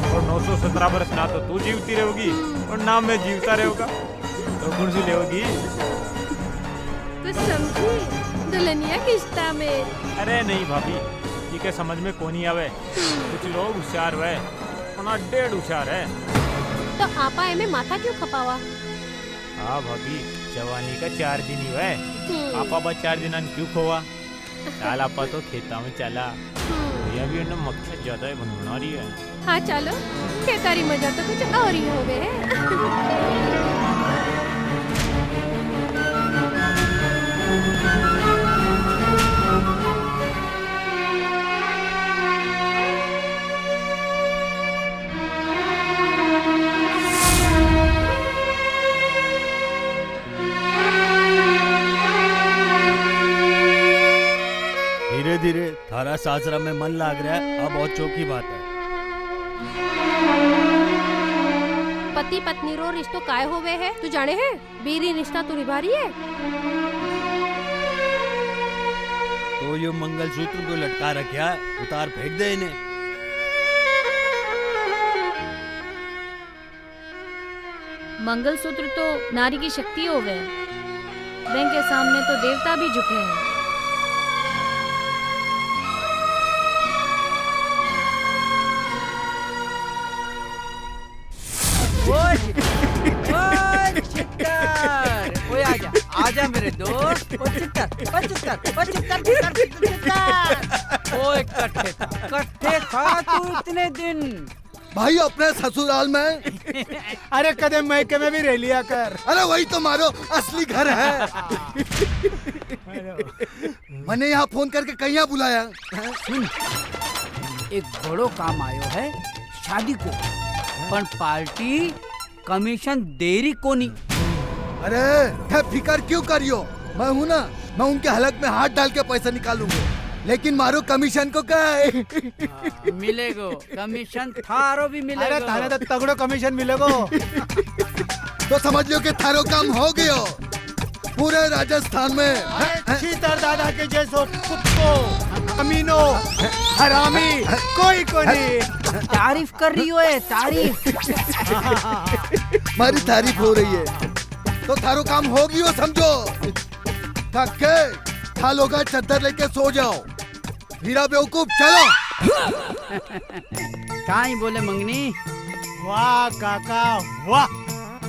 और 917 बरस ना तो तू जीवती रहोगी और ना मैं जीवता रहूंगा, तो कौन सी लेगी? कुछ समझी दुल्हनिया किस्ता में? अरे नहीं भाभी, ये क्या समझ में कोनी आवे। कुछ लोग होशियार हुए, उन्हें 1.5 होशियार है। तो आपा में माथा क्यों खपावा? हाँ भाभी, जवानी का 4 दिन ही हुए, आपा बस 4 दिन क्यों खोवा? चाल आपा तो खेता में चला, भैया भी उन्हें मकसद ज्यादा बना रही है। हाँ चलो, खेतारी मजा तो कुछ और ही हो गए है। धीरे धीरे थारा सासरा में मन लाग रहा है, अब बहुत चौकी बात है। पति पत्नी रो रिश्तो काय होवे है तू जाने है? बीरी रिश्ता तू निभा रही है। तो ये मंगलसूत्र को लटका रखा है, उतार फेंक दे इन्हें। मंगलसूत्र तो नारी की शक्ति हो गए, बैंक के सामने तो देवता भी झुके हैं। ओए आजा मेरे दोस्त। ओए कट्ठे था तू इतने दिन। भाई अपने ससुराल में। अरे कदम मैके में भी रह लिया कर। अरे वही तो मारो असली घर है। मैंने यहाँ फोन करके कहीं बुलाया। सुन, एक बड़ो काम आयो है शादी को, पर पार्टी कमीशन देरी को नहीं। अरे क्या फिकर क्यों करियो? मैं हूँ ना, मैं उनके हलक में हाथ डाल के पैसा निकालूंगा, लेकिन मारो कमीशन को क्या है? मिलेगो कमीशन, थारो भी मिलेगो। अरे थाने तो तगड़ो कमीशन मिलेगो। तो समझ लो कि थारो काम हो गयो पूरे राजस्थान में। चीतर दादा के जैसो कुत्तो, अमीनो, हरामी कोई को नहीं। तारीफ कर रही हो है, तारीफ। हमारी तारीफ हो रही है तो थारो काम हो गयो समझो। थक के थालो का चद्दर लेके सो जाओ। हीरा बेवकूफ चलो। काई बोले मंगनी? वाह काका वाह,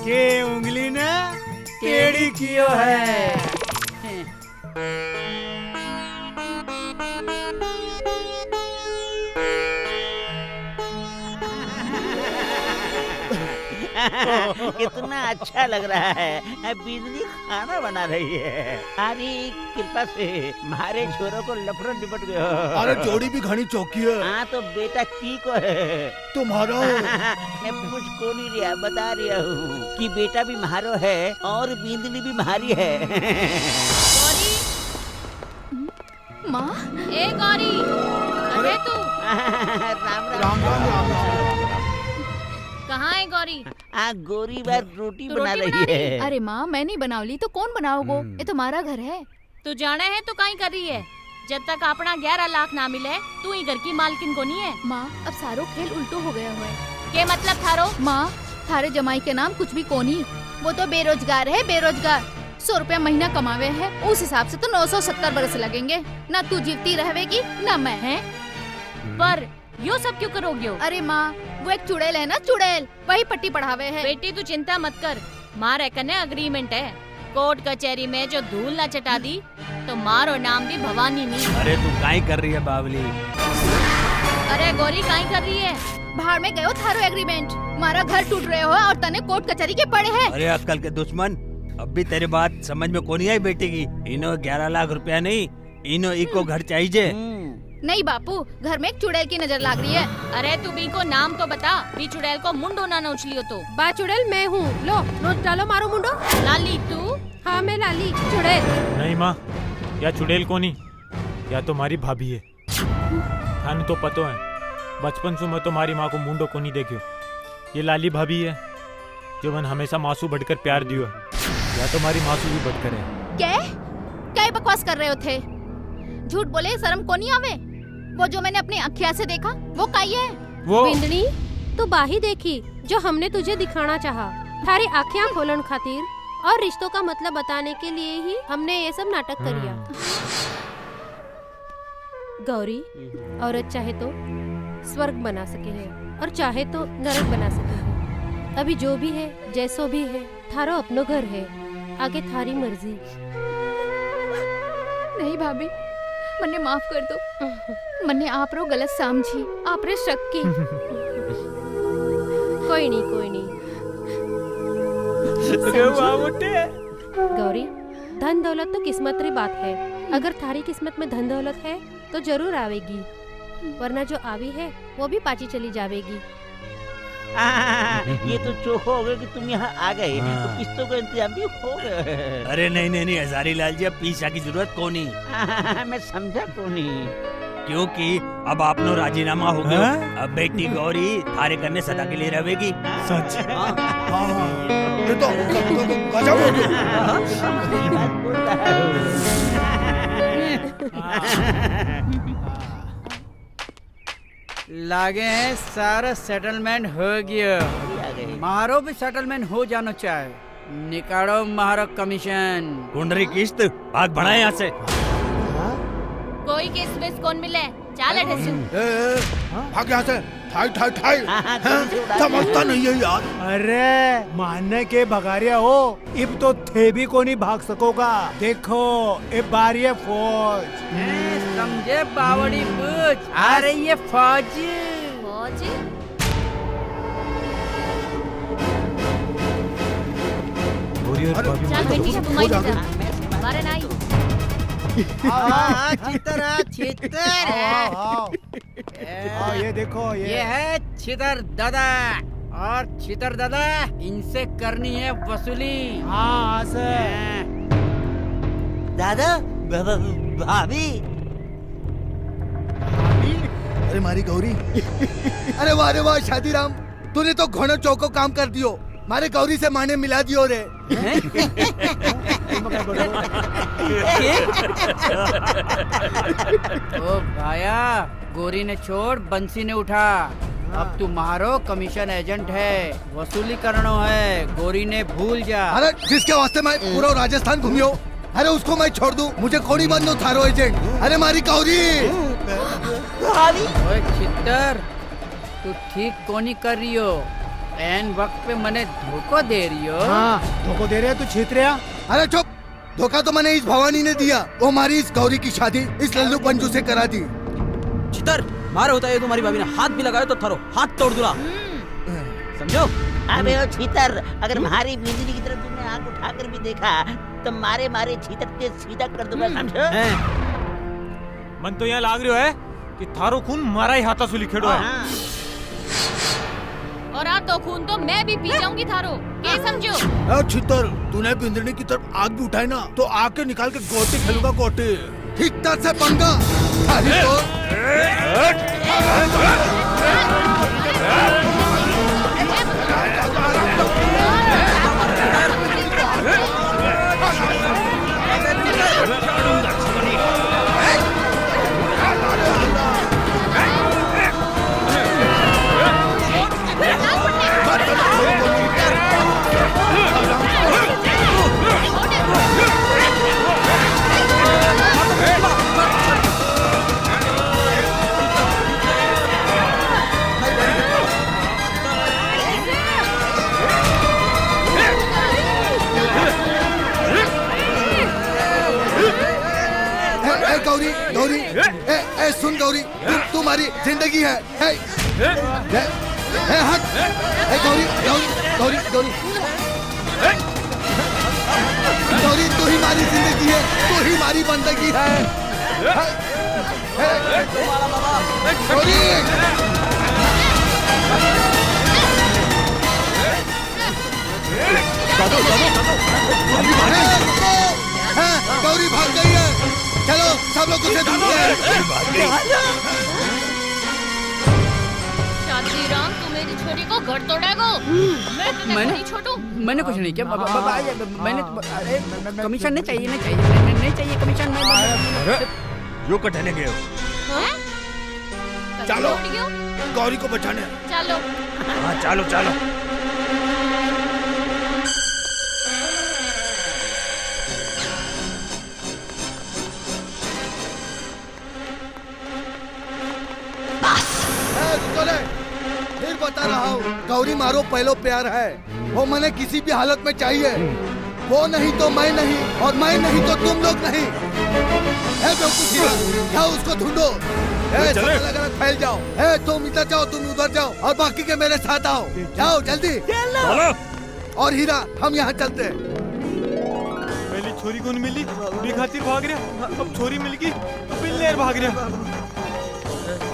के उंगली ने टेढ़ी कियो है। कितना अच्छा लग रहा है। बिजली खाना बना रही है। अरे कृपा से मारे छोरों को लफड़ा निपट गया। अरे जोड़ी भी घनी चौकी है। हाँ तो बेटा की को है तुम्हारा। मैं पूछ को नहीं रिया, बता रिया हूँ कि बेटा भी मारो है और बिजली भी मारी है। गौरी, माँ, ए गौरी, अरे तू राम राम राम राम। कहाँ है गौरी? गोरी बार रोटी तू बना रोटी रही है। अरे माँ, मैं नहीं बनावली तो कौन बनाओगो? ये तो हमारा घर है। तू जाने है तो कहीं कर रही है? जब तक अपना 11 लाख ना मिले तू ही घर की मालकिन को नहीं है। माँ, अब सारो खेल उल्टो हो गया हुआ है। क्या मतलब थारो? माँ, थारे जमाई के नाम कुछ भी कोनी। वो तो बेरोजगार है, बेरोजगार। 100 रुपया महीना कमावे है, उस हिसाब से तो 970 बरस लगेंगे। ना तू जीवती रहेगी ना मैं। है पर यो सब क्यों करोगे? अरे माँ, वो एक चुड़ैल है ना, चुड़ैल, वही पट्टी पढ़ावे है। बेटी तू चिंता मत कर, मार कने अग्रीमेंट है। कोर्ट कचहरी में जो धूल ना चटा दी तो मारो नाम भी भवानी नहीं। अरे तू काई कर रही है बावली? अरे गौरी काई कर रही है? बाहर में गयो थारो एग्रीमेंट। मारा घर टूट रहे हो और तने कोर्ट कचहरी के पड़े है। अरे अक्कल के दुश्मन, अब भी तेरी बात समझ में कौन आई बेटी की? इनो 11 लाख रुपया नहीं, इनो इको घर चाहिए। नहीं बापू, घर में एक चुड़ैल की नजर लग रही है। अरे तू बी को नाम तो बता, बी चुड़ैल को मुंडो ना नोच लियो तो। बा चुड़ैल मैं हूँ, लो नोच डालो मारो मुंडो। लाली तू? हाँ मैं लाली चुड़ैल। नहीं माँ, या चुड़ैल को नहीं, या तो हमारी भाभी है। थाने तो पतो है, बचपन से मैं तुम्हारी माँ को मुंडो को नहीं देखियो। ये लाली भाभी है जो मन हमेशा मासू बढ़कर प्यार दियो है, या तो हमारी मासू भी बढ़कर है। क्या बकवास कर रहे हो थे? झूठ बोले शर्म को नहीं आवे? वो जो मैंने अपनी अखियाँ से देखा वो काई है? वो बिंदनी तू बाही देखी जो हमने तुझे दिखाना चाहा। थारी आँखें खोलन खातिर और रिश्तों का मतलब बताने के लिए ही हमने ये सब नाटक करिया। गौरी, औरत चाहे तो स्वर्ग बना सके है और चाहे तो नरक बना सके है। अभी जो भी है जैसो भी है, थारो अपनो घर है, आगे थारी मर्जी। नहीं भाभी, मन्ने माफ कर दो। मन्ने आप रो गलत समझी, आप रे शक की। कोई नहीं कोई नहीं। गौरी, धन दौलत तो किस्मत री बात है। अगर थारी किस्मत में धन दौलत है तो जरूर आवेगी, वरना जो आवी है वो भी पाची चली जावेगी। ये तो चोखो हो गए कि तुम यहाँ आ गए, तो किस्तों का इंतजाम भी हो गया। अरे नहीं हजारी लाल जी, अब पीछा की जरूरत को नहीं। मैं समझा को नहीं, क्योंकि अब आपनो राजीनामा हो गया। अब बेटी गौरी थारे करने सदा के लिए रहेगी। सच? ये तो गजब हो लागे है सारा सेटलमेंट हो गया। मारो भी सेटलमेंट हो जाना चाहे। निकालो मारो कमीशन। कुंडरी किस्त भाग बढ़ाए यहाँ से। कोई किस बिस कौन मिले? चाल ढेसू। भाग यहाँ से। ठाई ठाई ठाई। समझता नहीं है यार। अरे मानने के भगारिया हो, इब तो थे भी को नहीं भाग सकोगा। देखो इब बारी है फौज। समझे बावड़ी पूछ, आ रही है फौज। फौज? चल बेटी तुम्हारी तरफ मारे नहीं। ये देखो ये है छितर दादा, और छितर दादा इनसे करनी है वसूली। हाँ से दादा भाभी। अरे मारी गौरी। अरे वाह शादी राम, तूने तो घोड़ो चौको काम कर दियो। मारे गौरी से माने मिला दियो रे। ओ भाया, गोरी ने छोड़ बंसी ने उठा। अब तू मारो कमीशन एजेंट है, वसूली करनो है। गोरी ने भूल जा। अरे जिसके वास्ते मैं पूरा राजस्थान घूमियो, अरे उसको मैं छोड़ दूं? मुझे कोड़ी बंद दो थारो एजेंट। अरे मारी गौरी। ओए छितर, तू ठीक कोनी कर रही हो। एन वक्त पे मने धोखो दे रही हो। हाँ धोखो दे रहे तू छीतरिया। अरे चुप, धोखा तो मैंने इस भवानी ने दिया। वो हमारी इस गौरी की शादी इस लल्लू पंजू से करा दी। चितर मारे होता है तुम्हारी भाभी ने हाथ भी लगाया तो थारो हाथ तोड़ दूंगा, समझो। अबे ओ छीतर, अगर हमारी बिजली की तरफ तुमने आंख उठाकर भी देखा तो मारे मारे छीतर ते सीधा कर दूंगा, समझो। मन तो यहाँ लाग रही है कि थारो खून मारा ही हाथा सुली खेड़ो है। और आ तो खून तो मैं भी पी जाऊंगी थारो, क्या समझो? छीतर, तूने बिंदनी की तरफ आग भी उठाई ना तो आग के निकाल के गोटी खेलूंगा, गोटी। ठीक तरह से पंगा खाली तो गौरी, गौरी, ए सुन गौरी, तुम्हारी जिंदगी है। हट, गौरी, गौरी, गौरी, गौरी, गौरी, तू ही हमारी जिंदगी है, तू ही हमारी बंदगी है। गौरी, गौरी भाग गई है। चलो सब लोग उसे ढूंढते हैं। शांतिराम, तू मेरी छोरी को घर तोड़ेगो? मैं तुम्हें नहीं छोड़ू। मैंने कुछ नहीं किया। मैंने कमीशन नहीं चाहिए, नहीं चाहिए, नहीं चाहिए कमीशन। यो कटने गए हो? चलो गौरी को बचाने। चलो। हाँ चलो चलो। फिर बता रहा हूँ, गौरी मारो पहलो प्यार है, वो मैंने किसी भी हालत में चाहिए। वो नहीं तो मैं नहीं, और मैं नहीं तो तुम लोग नहीं। जाओ उसको ढूंढो। अलग अलग फैल जाओ। तुम इधर जाओ, तुम उधर जाओ, और बाकी के मेरे साथ आओ। जाओ जल्दी। और हीरा, हम यहाँ चलते हैं। पहली छोरी को नहीं मिली, भी खातिर भाग रहा। अब छोरी मिल गई तो बिल्लेर भाग रहा।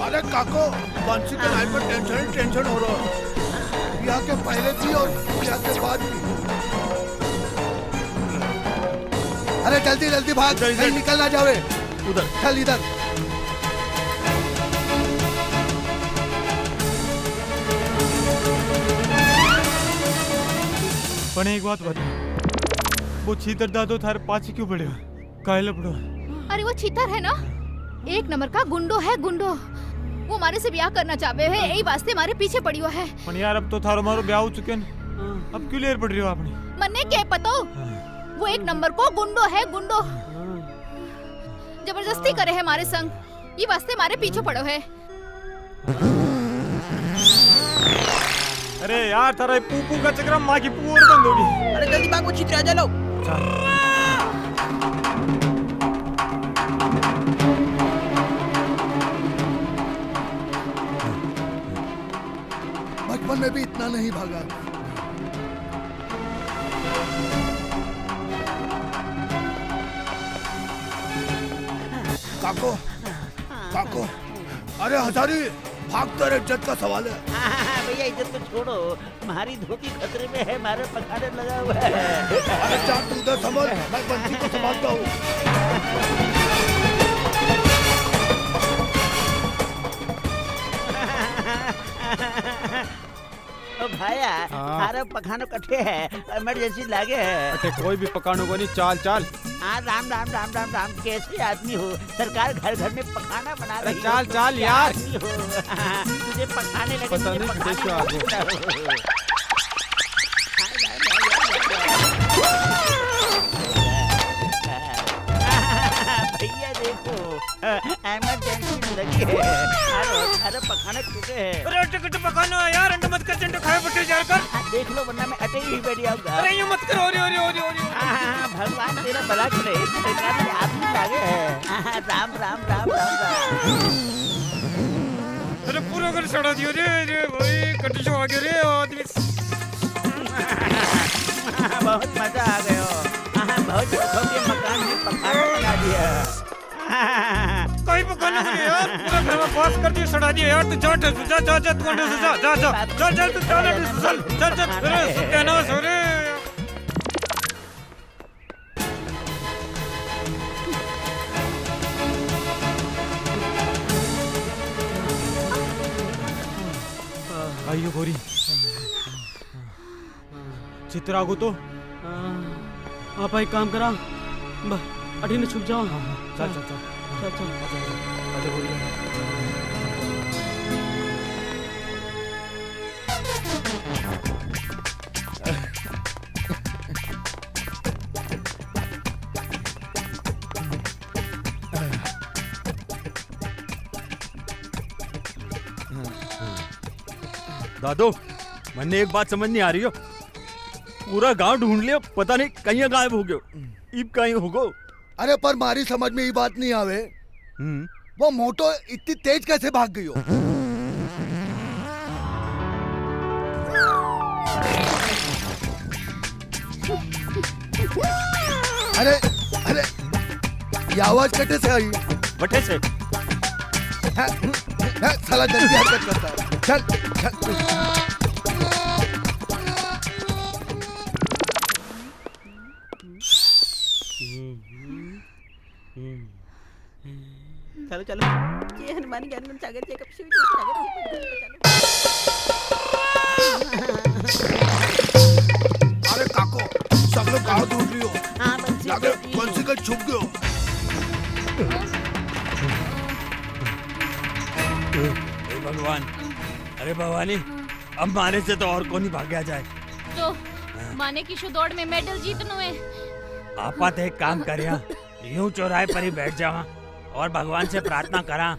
अरे काको, बंसी के नाम पर टेंशन हो रहा है। यहाँ के पहले थी और यहाँ के बाद भी। अरे जल्दी जल्दी भाग, कहीं निकल ना जावे। उधर चल इधर। पण एक बात बता, वो छीतर दादो थारे पाछे क्यों पड़े? काहे पड़ो? अरे वो छीतर है ना, एक नंबर का गुंडो है, गुंडो। वो हमारे से ब्याह करना चाहते है, यही वास्ते हमारे पीछे पड़ी हुआ है। पण यार अब तो थारो मारो ब्याह हो चुके हैं, अब क्यों लेर पड़ रही हो आपने? मन्ने क्या पता, वो एक नंबर को गुंडो है, गुंडो। जबरदस्ती करे है हमारे संग, ये वास्ते हमारे पीछे पड़ो है। अरे यार थारा पूपू का चक्कर माँ की पू और बंद होगी। अरे जल्दी भागो, चित्र आ जाओ। बचपन में भी इतना नहीं भागा। काको, काको, अरे हजारी, भाग तो इज्जत का सवाल है। भैया इज्जत को छोड़ो, तुम्हारी धोती खतरे में है, हमारे पखाने लगा हुआ है। अरे चार तू उधर संभाल, मैं बंसी को संभालता हूँ। भाया, हमारा पखानो कटे है, इमरजेंसी लागे है। अच्छा कोई भी पकानो को नहीं, चाल चाल। हाँ राम राम राम राम राम, कैसे आदमी हो? सरकार घर घर में पखाना बना रही है। चाल चाल यार, तुझे पकाने लगे। पता नहीं कैसे आ गए। भैया देखो, इमरजेंसी जिंदगी है। अरे पकाने चुके हैं। अरे टिकट पकाना यार, अंडा मत कर, चंडे खाए बटे जार कर। देख लो वरना मैं अटे ही बैठ जाऊंगा। अरे ये मत करो, अरे भगवान तेरा भला करे, सरकार आदमी लागे है। राम राम राम राम राम। अरे पूरा घर सड़ा दियो रे भाई, कटिशो आ गया रे आदमी। बहुत मजा आ गया। बहुत छोटे मकान में पकाना लगा दिया। कहीं पकाना नहीं यार, पूरा घर में पास कर दिया, सड़ा दिया यार। तू जा तू अंडे से जा चल तू चल अरे सत्यानाश हो रे। आइयो गोरी चित्र आगो तो आप एक काम करा, अठी ने छुप जाओ। चल चल चल चल चल अच्छा गोरी। दादो, मैंने एक बात समझ नहीं आ रही हो। पूरा गांव ढूंढ लियो, पता नहीं कहीं गायब हो गयो। इब कहीं होगो। अरे पर मारी समझ में ये बात नहीं आवे, वो मोटो इतनी तेज कैसे भाग गई हो? अरे अरे ये आवाज कटे से आई? बटे से। साला जल्दी हरकत करता है। चल चलो चलो, ये हनुमान ज्ञान सागर जी कब से अरे काको, सब लोग कहाँ ढूंढ रही हो? हाँ बंसी का छुप गयो। हे भगवान, अरे भवानी, अब मारे से तो और कौन ही भाग जाए। तो माने की शो दौड़ में मेडल जीतनो है। आपा ते एक काम करिया, यूं चौराहे पर ही बैठ जावा और भगवान से प्रार्थना करा,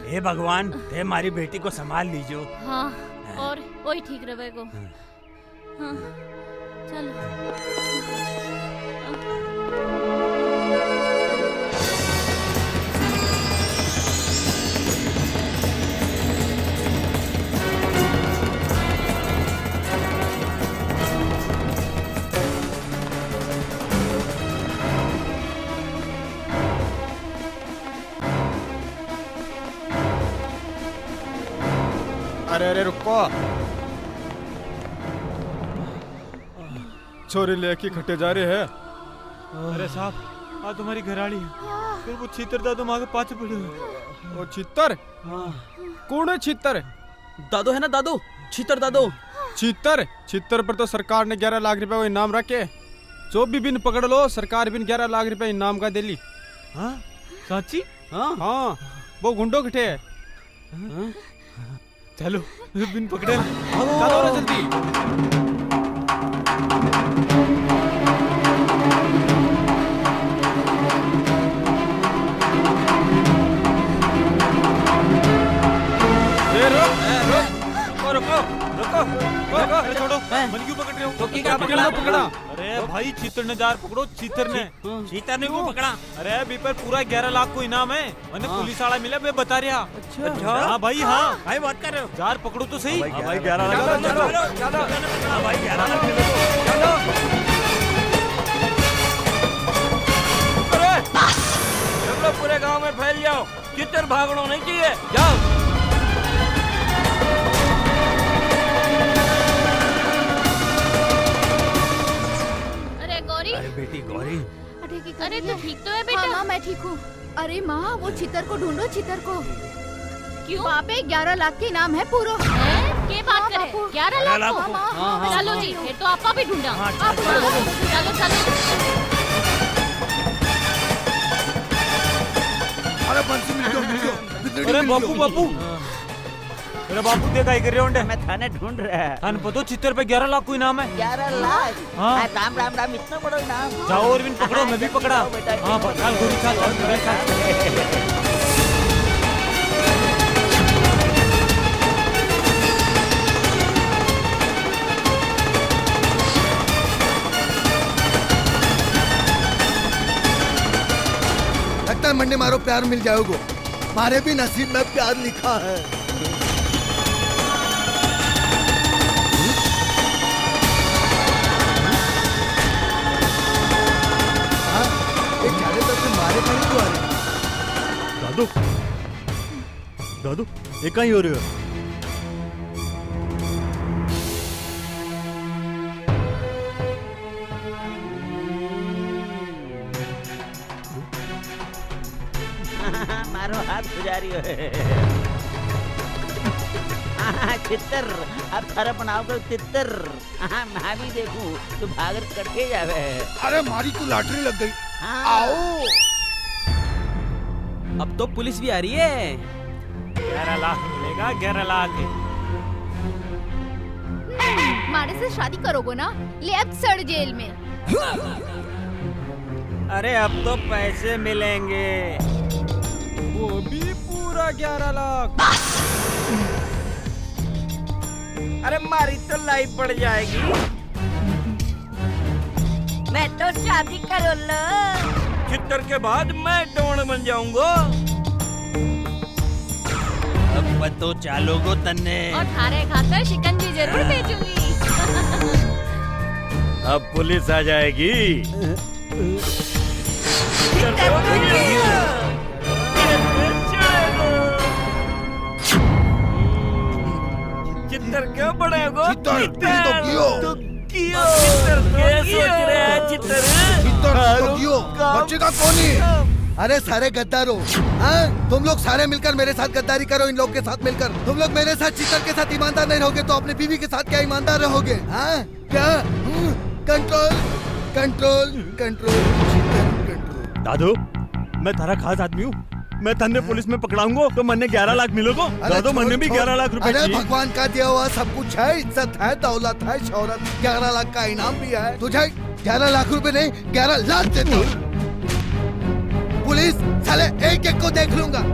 हे भगवान ते हमारी बेटी को संभाल लीजो। हाँ, और वही ठीक रहेगो। हाँ, चलो। अरे अरे रुको, छोरी लेके खट्टे जा रहे हैं। अरे साहब, आज तुम्हारी घराड़ी है, फिर वो छीतर दादू माँ के पाछे पड़े। वो छीतर कौन है? छीतर दादो है ना, दादो छीतर दादो। छीतर पर तो सरकार ने 11 लाख रुपए वो इनाम रखे। जो भी बिन पकड़ लो, सरकार बिन 11 लाख रुपए इनाम का दिली। हाँ साची? हाँ, वो गुंडो किठे है। चलो बिन पकड़े, चलो रे जल्दी। अरे छोड़ो, मन क्यों पकड़ रहे हो? तो क्या पकड़ा? अरे भाई चीतर ने जार पकड़ो, चीतर ने को पकड़ा। अरे अभी पर पूरा 11 लाख को इनाम है, मैंने पुलिस वाला मिला, मैं बता रहा। अच्छा हाँ भाई, हाँ भाई बात कर रहे हो? जार पकड़ो तो सही। भाई 11 लाख भाई 11 लाख पूरे गांव में फैल जाओ, चित्तर भागना नहीं चाहिए, जाओ। अरे बेटी गौरी, अरे तो ठीक तो है बेटा। हाँ माँ, मैं ठीक हूँ। अरे माँ, वो चितर को ढूंढो, चितर को। क्यों? वहाँ पे 11 लाख के इनाम है पूरा। के बात करे? 11 लाख को? चलो जी, फिर तो आपा भी ढूंढा। चलो चलो। अरे बंसी मिल गयो। अरे बापू, मेरा बापू देखा ही कर रहे होंगे। मैं थाने ढूंढ रहा है। थाने पतो चित्तर पे 11 लाख को इनाम है। 11 लाख? हाँ। राम राम राम, इतना बड़ा इनाम। जाओ और बिन पकड़ो, मैं भी पकड़ा। हाँ, चल गोरी चल। प्यार मिल जाएगा। मारे भी नसीब में प्यार लिखा है। हाँ, ये चारे तरफ मारे खड़ी क्यों आ रही? दादू दादू ये कहीं हो रही है? मारो हाथ गुजारी हो। चित्तर अब थारा बनाओगे तितर। मैं भी देखूं तो भागर कटे जावे। अरे मारी तो लॉटरी लग गई। आओ अब तो पुलिस भी आ रही है। 11 लाख मिलेगा, 11 लाख। मारे से शादी करोगे ना, ले अब सड़ जेल में। अरे अब तो पैसे मिलेंगे। वो भी पूरा 11 लाख। अरे मारी तो लाइफ पड़ जाएगी। मैं तो शादी करो लो। चित्तर के बाद मैं डॉन बन जाऊंगा। अब तो चालोगो तन्ने। और थारे खातर शिकंजी जरूर भेजूंगी। अब पुलिस आ जाएगी। चित्तर क्यों पड़ेगा? चित्तर तो कियो। चित्तर क्या सोच रहे हैं? चित्तर तो क्यों? बचेगा कौन ही? अरे सारे गद्दारों, हाँ? तुम लोग सारे मिलकर मेरे साथ गद्दारी करो। इन लोग के साथ मिलकर तुम लोग मेरे साथ चित्तर के साथ ईमानदार नहीं रहोगे तो अपनी बीवी के साथ क्या ईमानदार रहोगे? हाँ क्या? Control control control control. दादू मैं थारा खास आदमी हूँ। मैं तन्ने पुलिस में पकड़ाऊंगा तो मन्ने 11 लाख मिलोगे। दादू मन्ने भी 11 लाख रुपए अरे चाहिए। भगवान का दिया हुआ सब कुछ है। इज्जत है, दौलत है, शोहरत। 11 लाख का इनाम भी है। तुझे 11 लाख रुपए नहीं 11 लाख देता हूँ। पुलिस साले एक एक को देख लूंगा। लेकिन